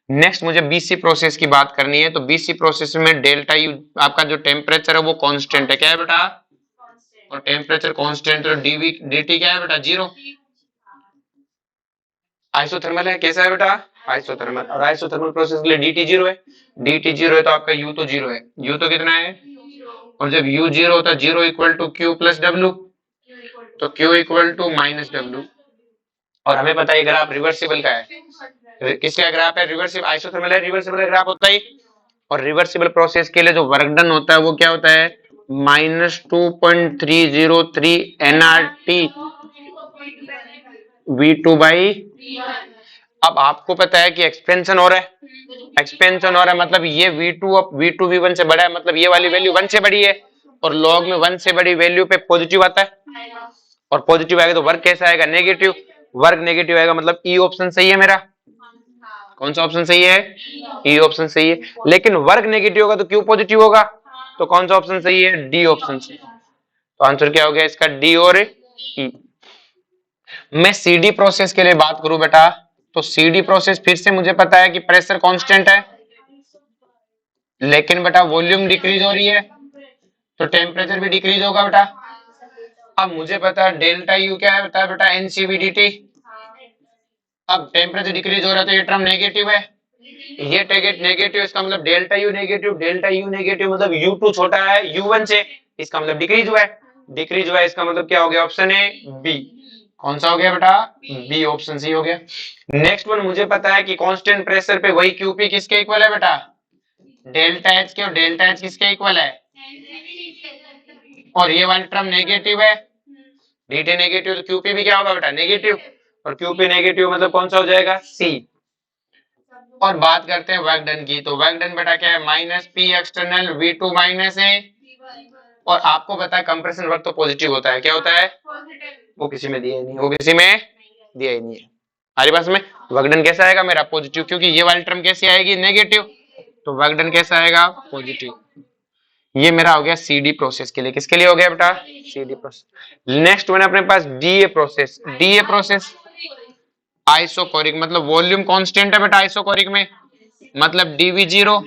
नेक्स्ट मुझे बीसी प्रोसेस की बात करनी है। तो बीसी प्रोसेस में डेल्टा यू आपका जो टेम्परेचर है वो कांस्टेंट है। क्या है बेटा? और टेम्परेचर कांस्टेंट, और डीवी डीटी क्या है बेटा? जीरो। आइसोथर्मल है। कैसा है बेटा? आइसोथर्मल। और आइसोथर्मल प्रोसेस के लिए डीटी जीरो है। डीटी जीरो है तो आपका यू तो जीरो है। यू तो कितना है? और जब यू जीरो होता है, zero equal to Q plus W, तो Q equal to minus W. और हमें पता है ग्राफ रिवर्सिबल का है। किसका ग्राफ है? रिवर्सिबल। आइसोथर्मल है, रिवर्सिबल ग्राफ होता है। और रिवर्सिबल प्रोसेस के लिए जो वर्क डन होता है वो क्या होता है? -2.303 nRT V2 बाई। अब आपको पता है कि एक्सपेंशन हो रहा है, एक्सपेंशन हो रहा है मतलब ये V2 V1 से बड़ा है, मतलब ये वाली वैल्यू 1 से बड़ी है, और लॉग में 1 से बड़ी वैल्यू पे पॉजिटिव आता है, और पॉजिटिव आएगा तो वर्क कैसा आएगा? नेगेटिव। वर्क नेगेटिव आएगा, मतलब ई ऑप्शन सही है मेरा। कौन सा ऑप्शन सही है? ई ऑप्शन सही है। लेकिन वर्क नेगेटिव होगा तो क्यू पॉजिटिव होगा, तो कौन सा ऑप्शन सही है? डी ऑप्शन सही। तो आंसर क्या हो गया इसका? डी और ई। मैं सीडी प्रोसेस के लिए बात करूं बेटा, तो सीडी प्रोसेस फिर से मुझे पता है कि प्रेशर कांस्टेंट है, लेकिन बेटा वॉल्यूम डिक्रीज हो रही है, तो टेम्परेचर भी डिक्रीज होगा बेटा। अब मुझे पता है डेल्टा यू क्या है बेटा एनसीवीडीटी। अब टेम्परेचर डिक्रीज हो रहा है तो ये टर्म नेगेटिव है, ये टेगेट नेगेटिव, इसका मतलब डेल्टा यू नेगेटिव मतलब U2 छोटा है U1 से, इसका मतलब डिक्रीज हुआ है, डिक्रीज हुआ है, इसका मतलब क्या हो गया? ऑप्शन है बी। कौन सा हो गया बेटा? बी ऑप्शन सी हो गया। नेक्स्ट वन, मुझे पता है कि कांस्टेंट प्रेशर पे वही क्यूपी किसके इक्वल है बेटा? डेल्टा एच के, और डेल्टा एच किसके इक्वल है? और ये वाली टर्म नेगेटिव है, डीटी नेगेटिव, तो क्यूपी भी क्या होगा बेटा? नेगेटिव, और क्यूपी नेगेटिव मतलब कौन सा हो जाएगा? सी। और बात करते हैं वर्क डन की, तो वर्क डन बेटा क्या है? Minus P external V2 minus A. और आपको पता है कंप्रेशन वर्क तो पॉजिटिव होता है, क्या होता है? वो किसी में दिया ही नहीं, वो किसी में दिया ही नहीं है। हमारे पास में वर्क डन कैसा आएगा मेरा? पॉजिटिव, क्योंकि ये वाली टर्म कैसी आएगी? नेगेटिव, तो वर्क डन कैसा आएगा? पॉजिटिव। ये मेरा हो गया सीडी प्रोसेस के लिए। किसके लिए हो गया बेटा? CD process. नेक्स्ट वन अपने पास DA process. DA process isochoric, मतलब वॉल्यूम कांस्टेंट है बेटा आइसोकोरिक में, मतलब डीवी जीरो,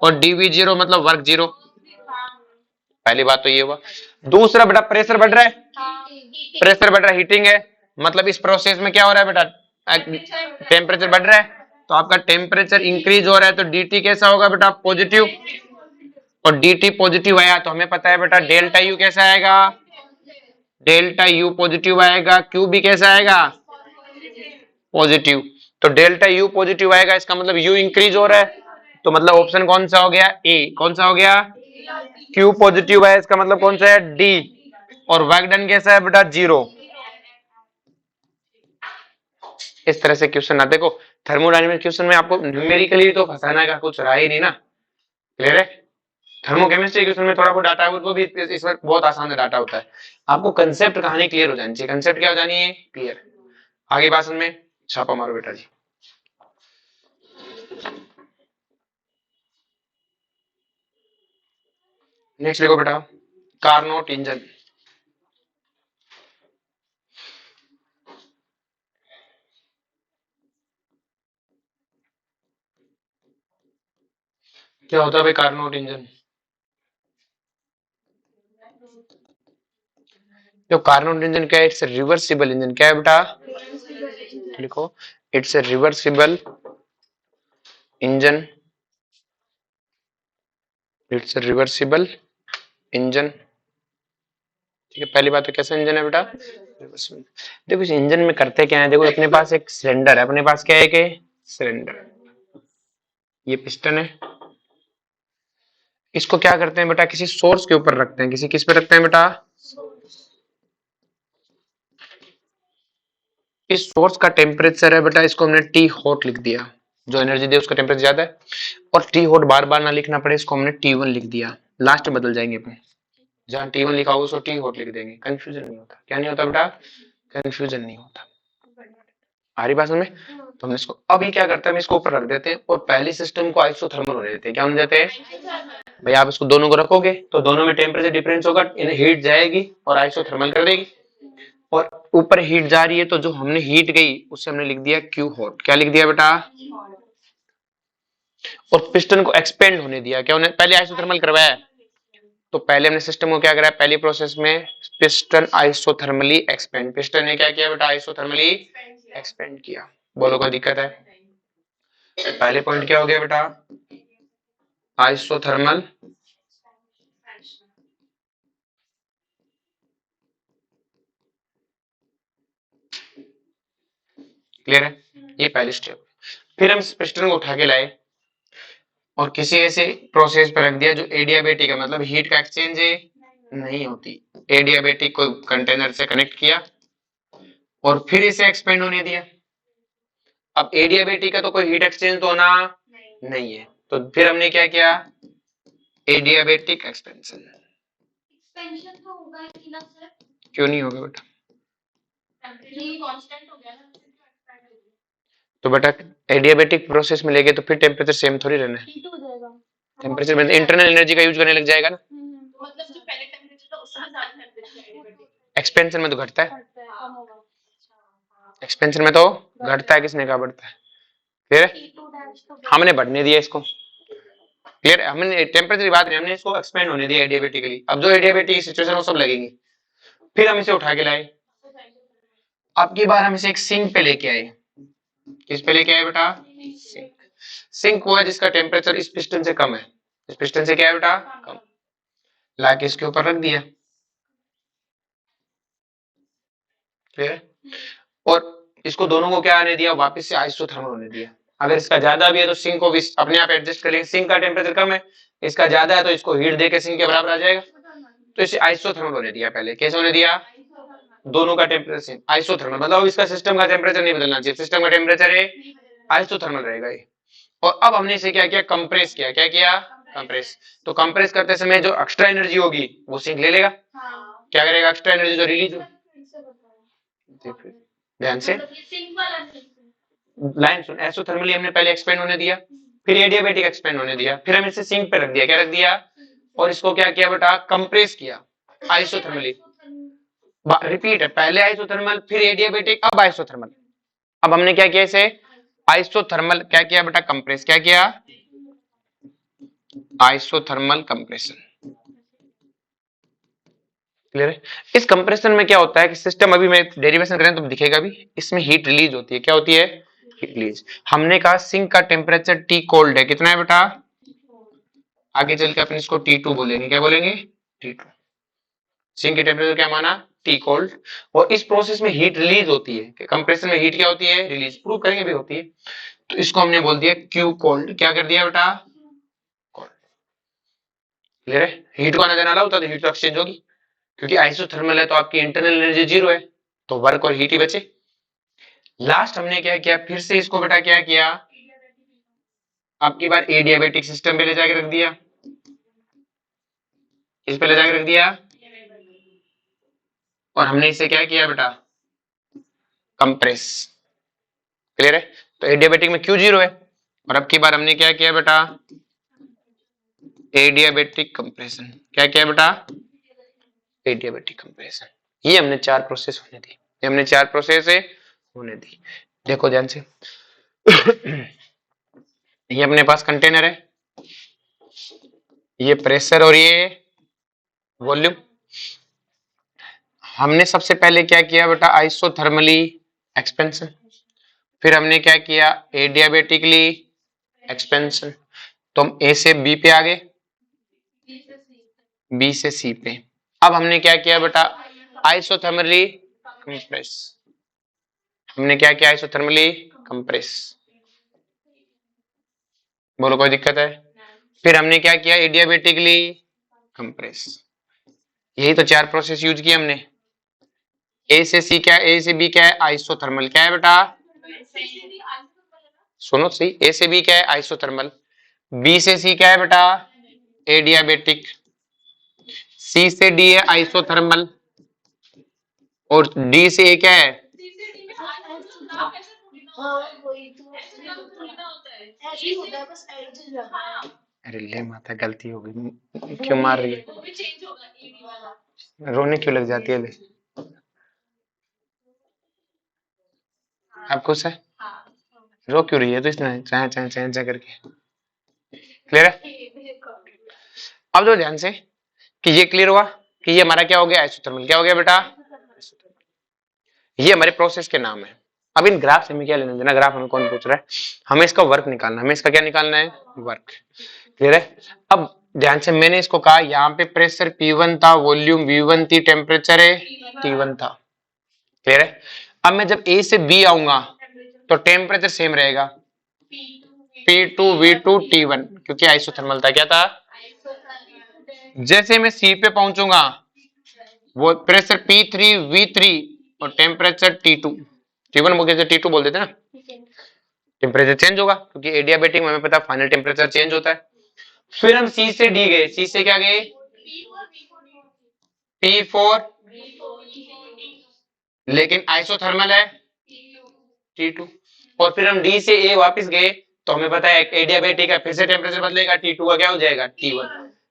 और डीवी जीरो मतलब वर्क जीरो। पहली बात तो ये हुआ। दूसरा बेटा प्रेशर बढ़ रहा है, प्रेशर बढ़ रहा है, हीटिंग है, मतलब इस प्रोसेस में क्या हो रहा है बेटा? टेम्परेचर बढ़ रहा है, तो आपका टेम्परेचर इंक्रीज हो रहा है, तो डीटी कैसा होगा बेटा? पॉजिटिव। और डीटी पॉजिटिव आया तो हमें पता है बेटा डेल्टा यू कैसा आएगा? डेल्टा यू पॉजिटिव आएगा। क्यू भी कैसा आएगा? पॉजिटिव। तो डेल्टा यू पॉजिटिव आएगा, इसका मतलब यू इंक्रीज हो रहा है, तो मतलब ऑप्शन कौन सा हो गया? ए। कौन सा हो गया? क्यू पॉजिटिव है, इसका मतलब कौन सा है? डी। और वर्क डन कैसा है बेटा? जीरो। इस तरह से क्वेश्चन ना देखो, थर्मोडायनेमिक क्वेश्चन में आपको न्यूमेरिकली तो फंसाना का कुछ रहा ही नहीं ना। क्लियर है? थर्मोकेमिस्ट्री क्वेश्चन में थोड़ा बहुत डाटा है, वो भी इस वक्त बहुत आसान डाटा होता है। आपको कंसेप्ट कहानी क्लियर हो जानी चाहिए। कंसेप्ट क्या हो जानी है? क्लियर। आगे बात में छापा मारो बेटा जी। नेक्स्ट देखो बेटा, कार्नोट इंजन। क्या होता है भाई कार्नोट इंजन? जो कार्नोट इंजन क्या है? It's reversible engine. क्या है बेटा? लिखो, it's a reversible engine. It's a reversible engine. ठीक है, पहली बात तो कैसा इंजन है बेटा? रिवर्सिबल। देखो इस इंजन में करते क्या है, देखो अपने पास एक सिलेंडर है, अपने पास क्या है कि सिलेंडर, ये पिस्टन है, इसको क्या करते हैं बेटा? किसी सोर्स के ऊपर रखते हैं। किसी किस पे रखते हैं बेटा? इस सोर्स का टेम्परेचर है बेटा, इसको हमने टी हॉट लिख दिया, जो एनर्जी दे उसका टेम्परेचर ज्यादा है। और टी हॉट बार बार ना लिखना पड़े, इसको हमने T1 लिख दिया। लास्ट में बदल जाएंगे अपन, जहां T1 लिखा होगा उसको टी हॉट लिख देंगे, कंफ्यूजन नहीं होता। क्या नहीं होता बेटा? कंफ्यूजन नहीं होता। आ रही बात समझ में? तो हम इसको अभी क्या करते हैं, हम इसको ऊपर रख देते हैं और पहली सिस्टम को आइसोथर्मल होने देते हैं। क्या होने देते हैं भाई? आप इसको दोनों को रखोगे तो दोनों में टेम्परेचर डिफरेंस होगा, इन्हें हीट जाएगी और आइसोथर्मल कर देगी, और ऊपर हीट जा रही है तो जो हमने हीट गई उससे हमने लिख दिया क्यू हॉट। क्या लिख दिया बेटा? और पिस्टन को एक्सपेंड होने दिया। क्या उन्हें पहले आइसोथर्मल करवाया, तो पहले हमने सिस्टम को क्या कराया? पहली प्रोसेस में पिस्टन आइसोथर्मली एक्सपेंड, पिस्टन ने क्या किया बेटा? आइसोथर्मली एक्सपेंड किया। बोलो कोई दिक्कत है? पहले पॉइंट क्या हो गया बेटा? आइसोथर्मल क्लियर है? ये पहली स्टेप। फिर हम इस पिस्टन को उठा के लाए और किसी ऐसे प्रोसेस पर रख दिया जो एडियाबेटिक है, मतलब हीट का एक्सचेंज नहीं होती। एडियाबेटिक को कंटेनर से कनेक्ट किया और फिर इसे एक्सपेंड होने दिया। अब एडियाबेटिक का तो कोई हीट एक्सचेंज तो होना नहीं है, तो फिर हमने क्या किया? Adiabatic expansion. एक्सपेंशन तो होगा ही ना सर? क्यों नहीं होगा बेटा? कांस्टेंट हो गया ना, तो बेटा एडियाबेटिक प्रोसेस में लेके तो फिर टेम्परेचर सेम थोड़ी रहना है, T2 हो जाएगा। टेम्परेचर में इंटरनल एनर्जी का यूज करने लग जाएगा ना, मतलब जो पहले टेम्परेचर था उससे ज्यादा टेम्परेचर एडियाबेटिक एक्सपेंशन में तो घटता है, कम होगा। एक्सपेंशन में तो घटता है, किसने कहा बढ़ता है, क्लियर है, T2 डैश तो हमने बढ़ने दिया इसको, क्लियर है, हमने टेम्परेचर की बात नहीं, हमने इसको एक्सपेंड होने दिया एडियाबेटिकली, अब जो एडियाबेटिक सिचुएशन वो सब लगेगी, फिर हम इसे उठा के लाए, अब की बार हम इसे एक सिंक पे लेके आए, किस पे लेके आए बेटा, सिंक, सिंक वो है जिसका टेम्परेचर इस पिस्टन से कम है, इस पिस्टन से क्या है बेटा कम, लाके इसके ऊपर रख दिया, क्लियर, और इसको दोनों को क्या आने दिया, वापस से आइसोथर्मल होने दिया, अगर इसका ज्यादा भी है तो सिंक को भी अपने आप एडजस्ट करेंगे, सिंक का टेम्परेचर कम है, इसका ज्यादा है तो इसको हीट देके सिंक के बराबर आ जाएगा, तो इसे आइसोथर्मल होने दिया, पहले कैसे होने दिया, दोनों का टेम्परेचर आइसोथर्मल, मतलब इसका सिस्टम का टेम्परेचर नहीं बदलना चाहिए, सिस्टम का टेम्परेचर है आइसोथर्मल रहेगा ये, और अब हमने इसे क्या किया, कंप्रेस किया, क्या किया, कंप्रेस, तो कंप्रेस करते समय जो एक्स्ट्रा एनर्जी होगी वो सिंक ले लेगा, क्या करेगा, एक्स्ट्रा एनर्जी जो रिलीज हो, ध्यान से लाइन सुन, एसोथर्मली हमने पहले एक्सपेंड होने दिया, फिर एडियाबेटिक एक्सपेंड होने दिया, फिर हम इसे सिंक पे रख दिया, क्या रख दिया, और इसको क्या किया बेटा, कंप्रेस किया आइसोथर्मली, रिपीट है, पहले आइसोथर्मल फिर एडियाबेटिक अब आइसोथर्मल, अब हमने क्या किया, इसे आइसोथर्मल क्या किया बेटा, कंप्रेस, क्या किया, आइसोथर्मल कंप्रेशन, क्लियर है, इस कंप्रेशन में क्या होता है कि सिस्टम, अभी मैं डेरिवेशन करें तो दिखेगा भी, इसमें हीट रिलीज होती है, क्या होती है, हीट रिलीज, हमने कहा सिंक का टेम्परेचर टी कोल्ड है, कितना है बेटा, आगे चल के अपन इसको T2 बोलेंगे, क्या बोलेंगे, T2, सिंक की टेम्परेचर क्या माना, टी कोल्ड, और इस प्रोसेस में हीट रिलीज होती है, कंप्रेशन में हीट क्या होती है, रिलीज, प्रूव करेंगे भी होती है, तो इसको हमने बोल दिया क्यू कोल्ड, क्या कर दिया बेटा, कोल्ड, क्लियर है, हीट को आना जाना अलाउ होता है तो हीट तो एक्सचेंज होगी, क्योंकि आइसोथर्मल है तो आपकी इंटरनल एनर्जी जीरो है, तो वर्क और हीट ही बचे, लास्ट हमने क्या किया, फिर से इसको बेटा क्या किया, आपकी बार एडियाबेटिक सिस्टम पे ले जाके रख दिया, इस पे ले जाके रख दिया, और हमने इसे क्या किया बेटा, कंप्रेस, क्लियर है, तो एडियाबेटिक में क्यू जीरो है, और अब की बार हमने क्या किया बेटा, एडियाबेटिक कंप्रेशन, क्या किया बेटा, एडियाबेटिक कंप्रेशन, ये हमने चार प्रोसेस होने दी, ये हमने चार प्रोसेस होने दी, देखो ध्यान से ये अपने पास कंटेनर है, ये प्रेशर और ये वॉल्यूम, हमने सबसे पहले क्या किया बेटा, आइसोथर्मली एक्सपेंशन, फिर हमने क्या किया, एडियाबेटिकली एक्सपेंशन, तो हम ए से बी पे आ गए, बी से सी पे, अब हमने क्या किया बेटा, आइसोथर्मली कंप्रेस, हमने क्या किया, आइसोथर्मली कंप्रेस, बोलो कोई दिक्कत है, फिर हमने क्या किया, एडियाबेटिकली कंप्रेस, यही तो चार प्रोसेस यूज किए हमने, ए से सी क्या है, ए से बी क्या है, आइसोथर्मल, क्या है बेटा, सुनो सही, ए से बी क्या है, आइसोथर्मल, बी से सी क्या है बेटा, एडियाबेटिक, सी से डी है आइसोथर्मल, और डी से ए क्या है, अरे ले माता गलती हो गई, क्यों मार रही है, रोने क्यों लग जाती है, ले आप खुश है, रो क्यों रही है, तो इसने चाहे चाहे चाहे चाहे करके, क्लियर है, अब जो ध्यान से कि ये क्लियर हुआ कि ये हमारा क्या हो गया, आइसोथर्मल, क्या हो गया बेटा, ये हमारे प्रोसेस के नाम है, अब इन ग्राफ से हमें क्या लेना देना, ग्राफ हमें कौन पूछ रहा है, हमें इसका वर्क निकालना, हमें इसका क्या निकालना है, वर्क, क्लियर है, अब ध्यान से मैंने इसको कहा, यहाँ पे प्रेशर P1 था, वॉल्यूम V1 थी, टेम्परेचर है T1 था, क्लियर है, अब मैं जब A से B आऊंगा तो टेम्परेचर सेम रहेगा, P2 V2 T1, क्योंकि आइसोथर्मल था, क्या था, जैसे मैं C पे पहुंचूंगा वो प्रेशर P3 V3 और टेम्परेचर T2, T1 बोल के T2 बोल देते ना, टेम्परेचर चेंज होगा क्योंकि एडियाबेटिक में हमें पता फाइनल टेम्परेचर चेंज होता है, फिर हम C से D गए, C से क्या गए, P4 लेकिन आइसोथर्मल है T2। और फिर हम D से A वापस गए तो हमें पता है एडियाबेटिक है, फिर से टेम्परेचर बदलेगा, T2 का क्या हो जाएगा T1।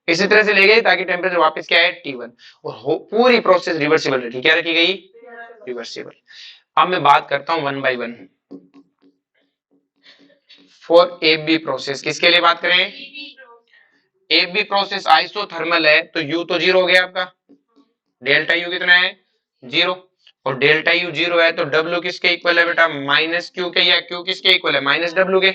इसी तरह से ले गए ताकि टेम्परेचर वापस क्या है T1। और पूरी प्रोसेस रिवर्सिबल रखी, क्या रखी गई, रिवर्सिबल। अब मैं बात करता हूं one by one. For AB process, किसके लिए बात करें, AB प्रोसेस आइसोथर्मल है तो U तो जीरो हो गया आपका, डेल्टा U कितना है, जीरो। और डेल्टा U जीरो है तो W किसके इक्वल है बेटा, माइनस क्यू के, या Q किसके इक्वल है, माइनस W के।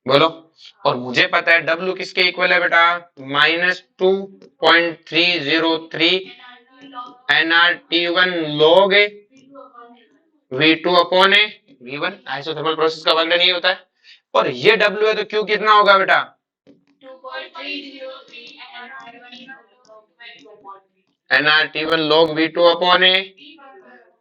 बोलो। और मुझे पता है W किसके इक्वल है बेटा, -2.303 nRT1 log V2 upon V1। Isothermal process का वर्णन ये होता है। और ये W है तो Q कितना होगा बेटा, 2.303 nRT1 log V2 अपॉन।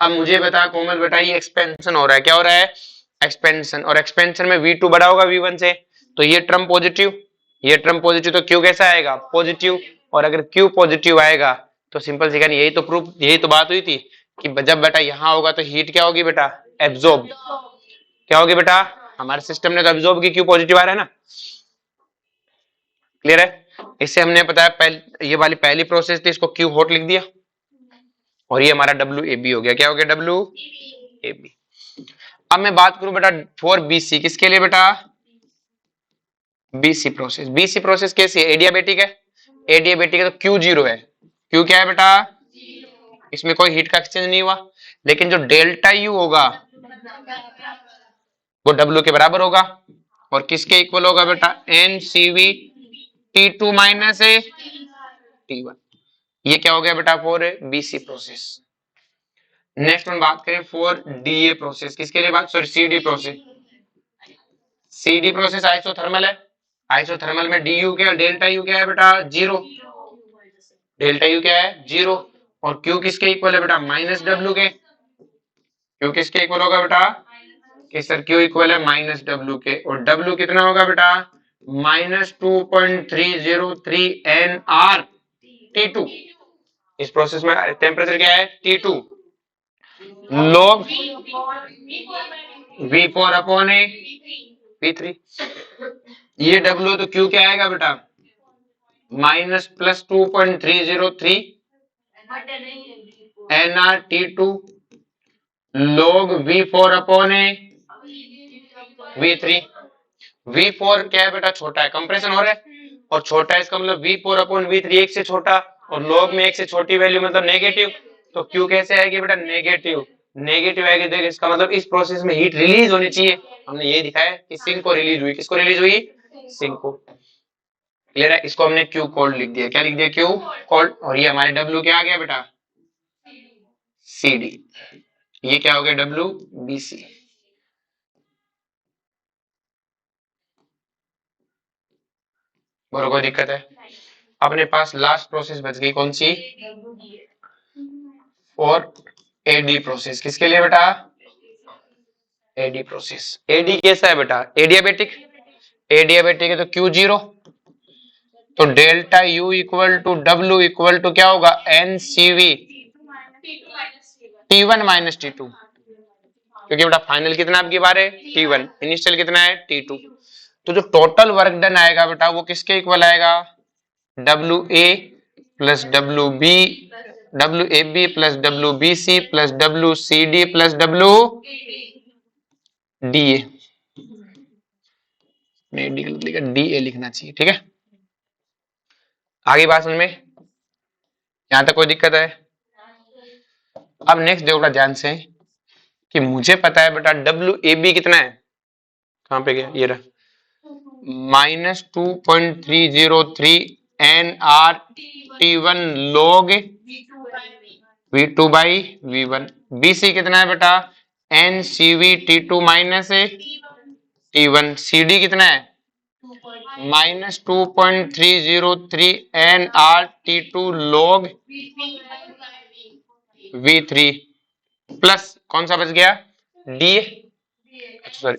अब मुझे बता कोमल बेटा, ये एक्सपेंशन हो रहा है, क्या हो रहा है, एक्सपेंशन। और एक्सपेंशन में V2 बड़ा होगा V1 से, तो ये टर्म पॉजिटिव, ये टर्म पॉजिटिव, तो Q कैसा आएगा, पॉजिटिव। और अगर Q पॉजिटिव आएगा तो सिंपल सी कहानी, यही तो प्रूफ, यही तो बात हुई थी कि जब बेटा यहाँ होगा तो हीट क्या होगी बेटा, एब्जॉर्ब। क्या होगी बेटा, हमारे सिस्टम ने तो एब्जॉर्ब की, Q पॉजिटिव आ रहा है ना। क्लियर है। इससे हमने बताया ये वाली पहली प्रोसेस थी, इसको Q हॉट लिख दिया। और ये हमारा WAB हो गया, क्या हो गया, WAB। अब मैं बात करूं बेटा फॉर BC, किसके लिए बेटा, BC प्रोसेस। BC प्रोसेस कैसी है, एडियाबेटिक है, एडियाबेटिक है तो Q जीरो है। Q क्या है बेटा, इसमें कोई हीट का एक्सचेंज नहीं हुआ। लेकिन जो डेल्टा U होगा वो W के बराबर होगा। और किसके इक्वल होगा बेटा, NCV T2 माइनस T1। ये क्या हो गया बेटा, फॉर BC प्रोसेस। नेक्स्ट हम बात करें फॉर DA प्रोसेस, किसके लिए बात, sorry CD process. CD process isothermal है, आइसोथर्मल में DU क्या, डेल्टा U क्या है बेटा, जीरो। डेल्टा U क्या है, जीरो। और Q किसके इक्वल है बेटा, माइनस W के। Q किसके इक्वल होगा बेटा, कि सर Q इक्वल है माइनस W के। और W कितना होगा बेटा, -2.303 nRT2। इस प्रोसेस में टेम्परेचर क्या है, T2 log V4 upon V3। ये W तो Q क्या आएगा बेटा, -+2.303 nRT2 log V4 upon V3। V4 क्या है बेटा, छोटा है, कंप्रेशन हो रहा है और छोटा है, इसका मतलब V4 अपॉन V3 एक से छोटा, और log में एक से छोटी वैल्यू मतलब नेगेटिव। तो Q कैसे आएगी बेटा, नेगेटिव। नेगेटिव आएगी तो इसका मतलब इस प्रोसेस में हीट रिलीज होनी चाहिए। हमने ये दिखाया कि सिंक को रिलीज हुई, किसको रिलीज हुई, सिंक को। क्लियर है। इसको हमने Q कोल्ड लिख दिया, क्या लिख दिया, Q कोल्ड। और ये हमारे W क्या आ गया बेटा, CD। ये क्या हो गया, WBC। बोलो कोई दिक्कत है। अपने पास लास्ट प्रोसेस बच गई, कौन सी, और AD प्रोसेस, किसके लिए बेटा, AD प्रोसेस। AD कैसा है बेटा, एडियाबेटिक। एडियाबेटिक है तो Q जीरो, तो delta U equal to W equal to क्या होगा, NCV T1 माइनस T2। क्योंकि बेटा फाइनल कितना आपकी बार है, T1, इनिशियल कितना है, T2। तो जो टोटल वर्क डन आएगा बेटा वो किसके इक्वल आएगा, WA plus WB, WAB plus WBC plus WCD plus WDA। DA लिखना चाहिए, ठीक है। आगे बात समझ में, यहां तक कोई दिक्कत है। अब नेक्स्ट देखो ध्यान से कि मुझे पता है बेटा WAB कितना है, कहां पे गया, ये रहा, -2.303 nRT1 log V2 by V1। BC कितना है बेटा, NCV T2 minus T1। CD कितना है, -2.303 nRT2 log V3 प्लस कौन सा बच गया, DA, सॉरी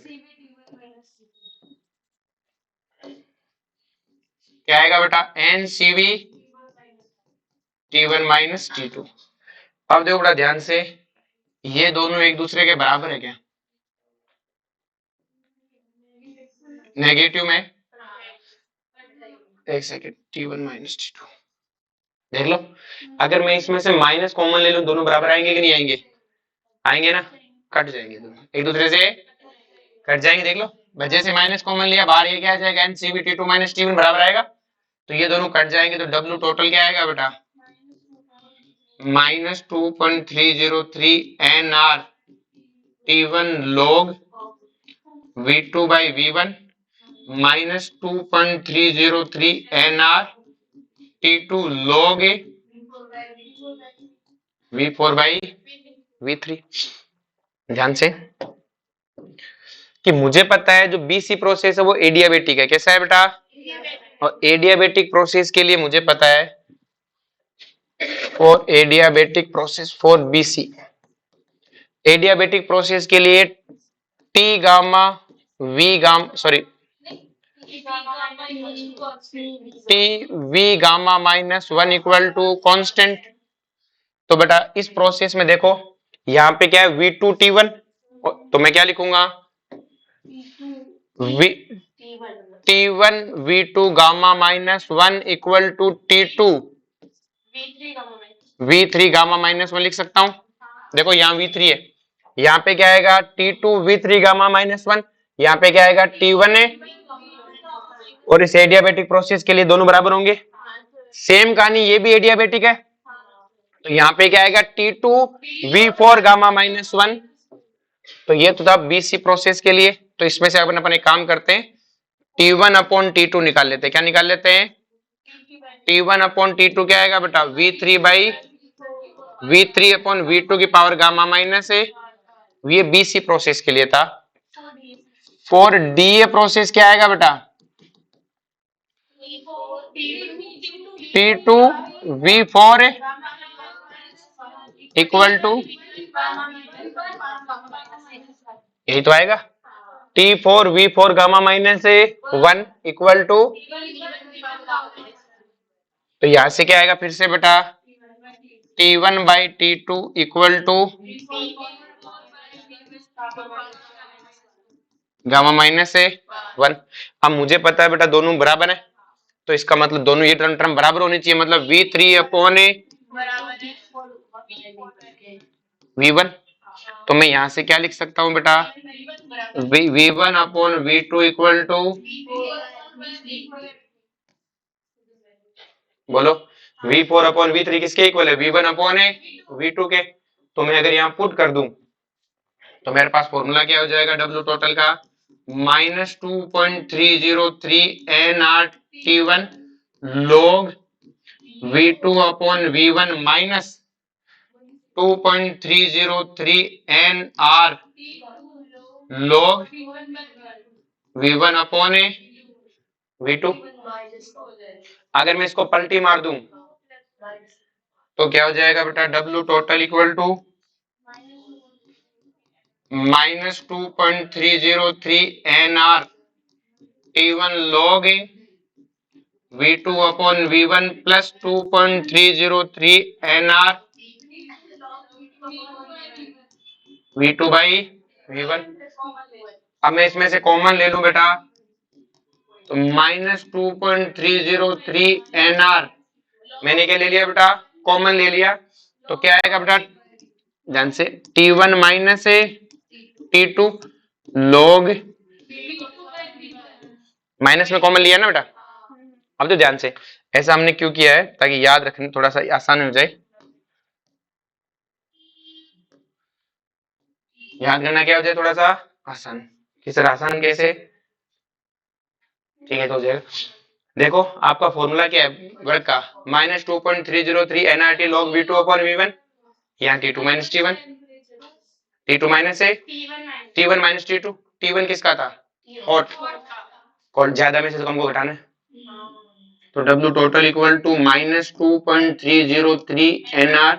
क्या आएगा बेटा, NCV T1 माइनस T2। अब देखो बड़ा ध्यान से, ये दोनों एक दूसरे के बराबर है क्या? नेगेटिव में, एक सेकेंड, T1 माइनस T2 देख लो। अगर मैं इसमें से माइनस कॉमन ले लूं, दोनों बराबर आएंगे कि नहीं आएंगे? आएंगे ना, कट जाएंगे दोनों, एक दूसरे से कट जाएंगे। देख लो, वजह से माइनस कॉमन लिया, बाहर ये क्या आ जाएगा, एनसीबी T2 माइनस T1 बराबर आएगा, तो ये दोनों कट जाएंगे, तो डब्ल्यू टोटल क्या आएगा बेटा? Minus 2.303 NR T1 log V2 by V1 minus 2.303 NR T2 log V4 by V3। ध्यान से कि मुझे पता है जो बीसी प्रोसेस है वो एडियाबेटिक है। कैसा है बेटा? और एडियाबेटिक प्रोसेस के लिए मुझे पता है, for adiabatic process for BC, adiabatic process के लिए T gamma V gamma sorry T V gamma minus 1 equal to constant. तो बेटा इस प्रोसेस में देखो, यहाँ पे क्या है V2 T1, तो मैं क्या लिखूंगा T1 V2 gamma minus 1 equal to T2 V3 gamma minus 1 लिख सकता हूं। देखो यहाँ V3 है, यहाँ पे क्या आएगा T2 V3 गामा माइनस 1, यहाँ पे क्या आएगा T1 है, और इस एडियाबेटिक प्रोसेस के लिए दोनों बराबर होंगे। सेम कहानी ये भी एडियाबेटिक है, तो यहाँ पे क्या आएगा T2 V4 गामा माइनस 1। तो ये तो था बीसी प्रोसेस के लिए। तो इसमें से अपन एक काम करते हैं, T1 अपॉन T2 निकाल लेते हैं। क्या निकाल लेते हैं? T1 अपॉन T2 क्या आएगा बेटा? V3 by V3 upon V2 की पावर गामा माइनस है। ये बीसी प्रोसेस के लिए था। फॉर डीए प्रोसेस क्या आएगा बेटा? T2 V4 इक्वल टू, यही तो आएगा, T4 V4 gamma minus 1 equal to, तो यहां से क्या आएगा फिर से बेटा? T1 by T2 equal to gamma minus 1। अब मुझे पता है बेटा दोनों बराबर है, तो इसका मतलब दोनों ये टर्म बराबर होनी चाहिए, मतलब V3 अपॉन V1। तो मैं यहां से क्या लिख सकता हूं बेटा? V1 upon V2 equal to, बोलो V4 अपॉन V3 किसके इक्वल है? V1 अपॉन V2 के। तो मैं अगर यहाँ पुट कर दूं तो मेरे पास फॉर्मूला क्या हो जाएगा डब्ल्यू टोटल का? Minus 2.303 NR T1 log V2 upon V1 minus 2.303 NR log V1 upon V2। अगर मैं इसको पलटी मार दूं तो क्या हो जाएगा बेटा? W total equal to minus 2.303 NR T1 log V2 upon V1 plus 2.303 NR V2 by V1। अब मैं इसमें से कॉमन ले लूं बेटा, तो माइनस 2.303 NR मैंने क्या ले लिया बेटा? कॉमन ले लिया। तो क्या आएगा बेटा? ध्यान से, T1 minus T2 log, minus में कॉमन लिया ना बेटा। अब तो ध्यान से, ऐसा हमने क्यों किया है? ताकि याद रखने थोड़ा सा आसान हो जाए। याद करना क्या हो जाए थोड़ा सा आसान। किस तरह आसान? कैसे? ठीक है तो हो जाएगा। देखो आपका फॉर्मूला क्या है वर्ग का? Minus 2.303 NRT log V2 upon V1, यहाँ T2 minus T1, T2 minus है T1 माइनस T2। T1 किसका था? हॉट, कौन ज्यादा में से कम को घटाना है। तो W total equal to minus 2.303 NR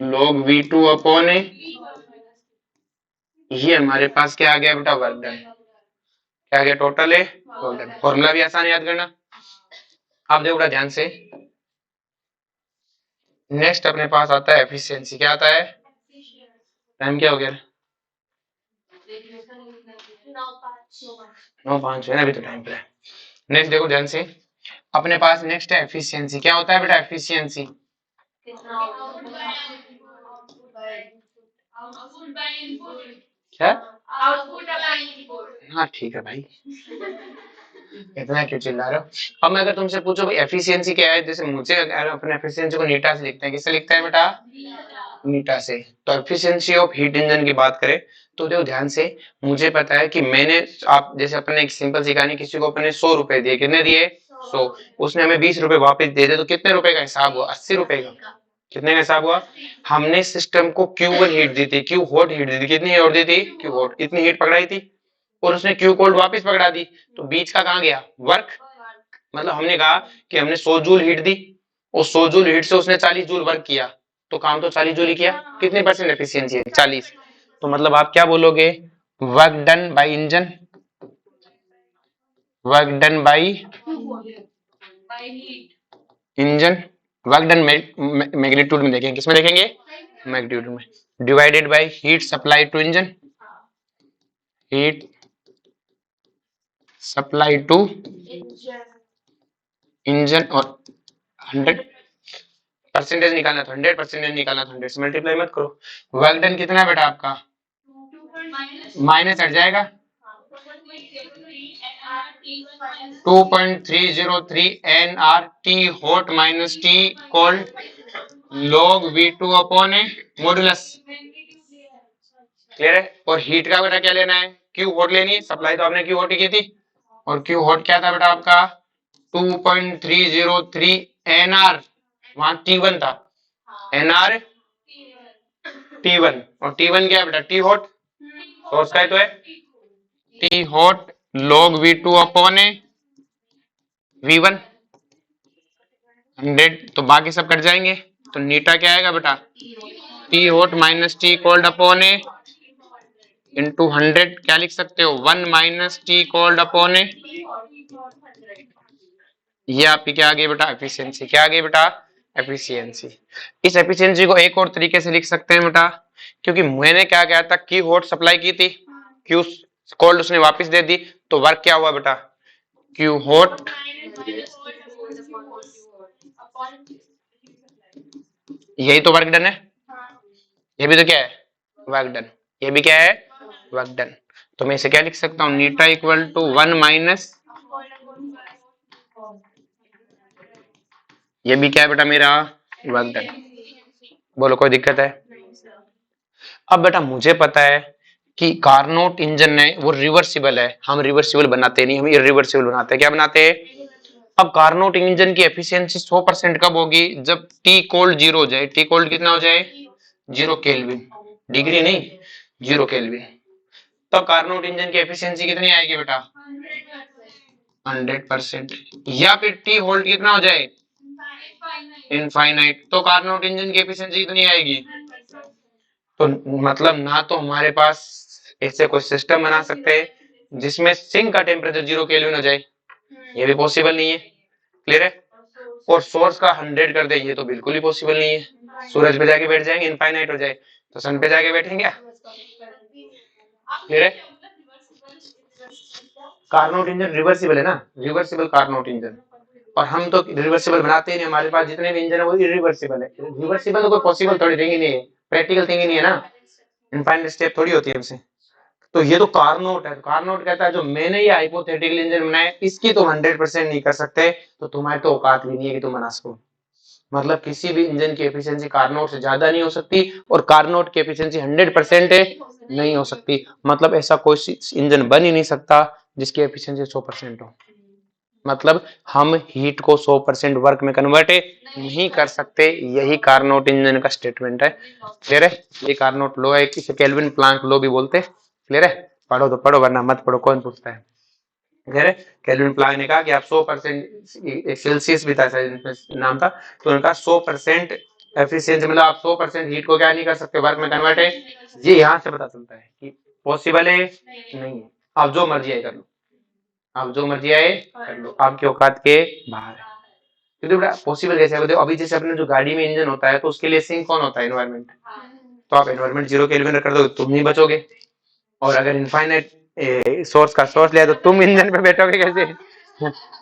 log V2 upon, ये हमारे पास क्या आ गया बेटा? Work done. क्या आ गया? टोटल है वर्क डन। फॉर्मूला भी आसान याद करना। आप देखो बड़ा ध्यान से, नेक्स्ट अपने पास आता है एफिशिएंसी। क्या आता है? टाइम क्या हो गया? 9:05 है ना, अभी तो टाइम पे है। नेक्स्ट देखो ध्यान से, अपने पास नेक्स्ट है एफिशिएंसी। क्या होता है बेटा एफिशिएंसी? क्या? हाँ ठीक है भाई, इतना क्यों चिल्ला रहे हो? अब मैं अगर तुमसे पूछो भाई एफिशिएंसी क्या है, जैसे मुझे अगर अपने एफिशिएंसी को नीटा से लिखते हैं, किससे लिखते हैं बेटा? नीटा से। तो एफिशिएंसी ऑफ हीट इंजन की बात करें तो देखो ध्यान से, मुझे पता है कि मैंने, आप जैसे अपने एक सिंपल सी कहानी, किसी को अपने 100 रुपए दिए, कितने दिए? 100। उसने हमें 20 रुपए वापस दे दे तो कितने रुपए का हिसाब हुआ? 80 रुपए का। कितने का हिसाब हुआ? हमने सिस्टम को Q1 हीट दी थी, Q हॉट हीट दी थी। कितनी हीट दी थी? Q hot. इतनी हीट पकड़ाई थी और उसने Q कोल्ड वापस पकड़ा दी, तो बीच का कहां गया? वर्क। मतलब हमने कहा कि हमने 100 जूल हीट दी और 100 जूल हीट से उसने 40 जूल वर्क किया, तो काम तो 40 जूल ही किया। कितने परसेंट एफिशिएंसी है? 40। तो मतलब आप क्या बोलोगे? Work done by engine, work done by engine, work done magnitude में देखेंगे, किसमें देखेंगे? मैग्नीट्यूड में, divided by heat supply to engine, heat supply to engine. और 100 परसेंटेज निकालना था, 100% निकालना था, 100 से मल्टीप्लाई मत करो। वर्क डन कितना है बेटा आपका? माइनस हट जाएगा, 2.303 nRT hot minus T cold log V2 upon A modulus. Clear है? और हीट का बेटा क्या लेना है? Q हॉट लेनी है, सप्लाई तो आपने Q हॉट ही की थी। और Q हॉट क्या था बेटा आपका? 2.303 nR, वहां T1 था, nR T1। और T1 क्या है बेटा? T हॉट, सोर्स का ही तो है। T hot log V2 upon A V1 100, तो बाकी सब कट जाएंगे, तो नीटा क्या आएगा बेटा? T hot minus T cold upon A into 100। क्या लिख सकते हो? 1 minus T cold upon A. ये आपकी क्या आ गई बेटा? एफिशिएंसी। क्या आ गई बेटा? एफिशिएंसी। इस एफिशिएंसी को एक और तरीके से लिख सकते हैं बेटा, क्योंकि मैंने क्या कहा था, Q हॉट सप्लाई की थी, Q कोल्ड उसने वापस दे दी, तो वर्क क्या हुआ बेटा? Q हॉट, यही तो वर्क डन है, ये भी तो क्या है? Work done. ये भी क्या है? Work done. तो मैं इसे क्या लिख सकता हूँ? नीटा इक्वल टू 1 माइनस, ये भी क्या है बेटा मेरा? Work done. बोलो कोई दिक्कत है? अब बेटा मुझे पता है कि कार्नोट इंजन है वो रिवर्सिबल है, हम रिवर्सिबल बनाते नहीं, हम इरिवर्सिबल बनाते हैं। क्या बनाते हैं? अब कार्नोट इंजन की एफिशिएंसी 100% कब होगी? जब T कोल्ड 0 हो जाए। T कोल्ड कितना हो जाए? 0 केल्विन, डिग्री नहीं, 0 केल्विन। तो कार्नोट इंजन की एफिशिएंसी कितनी आएगी बेटा? 100%। या फिर T होल्ड कितना हो जाए? इनफाइनाइट। तो कार्नोट इंजन की एफिशिएंसी कितनी आएगी? तो मतलब ना तो हमारे पास ऐसे कोई सिस्टम बना सकते हैं जिसमें सिंक का टेम्परेचर 0 केल्विन हो जाए, ये भी पॉसिबल नहीं है। क्लियर है? और सोर्स का 100 कर दे, ये तो बिल्कुल ही पॉसिबल नहीं है। सूरज पे जाके बैठ जाएंगे, इनफाइनाइट हो जाए, तो सन पे जाके बैठेंगे। क्लियर है? कार्नोट इंजन रिवर्सिबल है ना, रिवर्सिबल कार्नोट इंजन। और हम तो रिवर्सिबल बनाते ही नहीं, हमारे पास जितने भी इंजन है वो इरिवर्सिबल है। रिवर्सिबल तो कोई पॉसिबल थोड़ी थिंग ही नहीं है, प्रैक्टिकल थिंग ही नहीं है ना, इनफाइनाइट स्टेप थोड़ी होती है हमसे। तो ये तो कार्नोट है। कार्नोट कहता है जो मैंने ये हाइपोथेटिकल इंजन बनाया इसकी तुम 100% नहीं कर सकते, तो तुम्हारी तो औकात भी नहीं है कि तुम बना सको। मतलब किसी भी इंजन की एफिशिएंसी कार्नोट से ज्यादा नहीं हो सकती, और कार्नोट की एफिशिएंसी 100% नहीं हो सकती। मतलब ऐसा कोई इंजन बन ही नहीं सकता जिसकी एफिशिएंसी 100% हो। मतलब हम हीट को 100% वर्क में कन्वर्ट नहीं कर सकते, यही कार्नोट इंजन का स्टेटमेंट है। क्लियर है? ये कार्नोट लॉ है, इसे केल्विन प्लांक लॉ भी बोलते हैं। क्लियर है? पढ़ो तो पढ़ो, वरना मत पढ़ो, कौन पूछता है। क्लियर है? केल्विन प्लांक ने कहा कि आप 100%, सेल्सियस भी था नाम था, तो उन्होंने कहा 100% एफिशिएंसी, मतलब आप 100% हीट को क्या नहीं कर सकते, वर्क में कन्वर्ट है। ये यहाँ से पता चलता है कि पॉसिबल है नहीं है। आप जो मर्जी आए कर लो, आप जो मर्जी आए कर लो, आपकी औकात के बाहर है। तो बेटा पॉसिबल कैसे है? देखो अभी जैसे अपने जो गाड़ी में इंजन होता है तो उसके लिए सिंक कौन होता है? एनवायरमेंट। तो आप एनवायरमेंट 0 केल्विन कर दोगे तुम नहीं बचोगे, और अगर इनफाइनाइट सोर्स का सोर्स लिया तो तुम इंजन पे बैठोगे कैसे?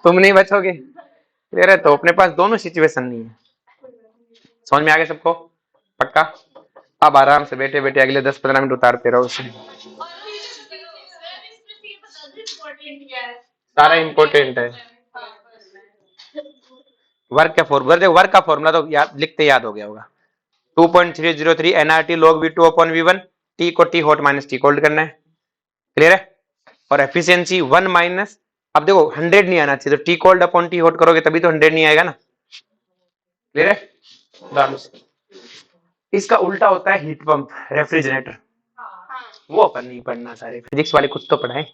तुम नहीं बचोगे। क्लियर है? तो अपने पास दोनों सिचुएशन नहीं है। समझ में आ गया सबको? पक्का? अब आराम से बैठे बैठे अगले 10-15 मिनट उतारते रहो उसे। सारा इंपॉर्टेंट है। वर्क का फॉर्मूला तो याद लिखते याद हो गया होगा। 2.303 nRT log V2 upon V1, T को T hot minus T cold करना है। क्लियर है? और एफिशिएंसी 1 माइनस, अब देखो 100 नहीं आना चाहिए, तो T cold upon T hot करोगे तभी तो 100 नहीं आएगा ना। क्लियर है? इसका उल्टा होता है हीट पंप, रेफ्रिजरेटर। वो अपन नहीं पढ़ना, सारे फिजिक्स वाले कुछ तो पढ़ाए।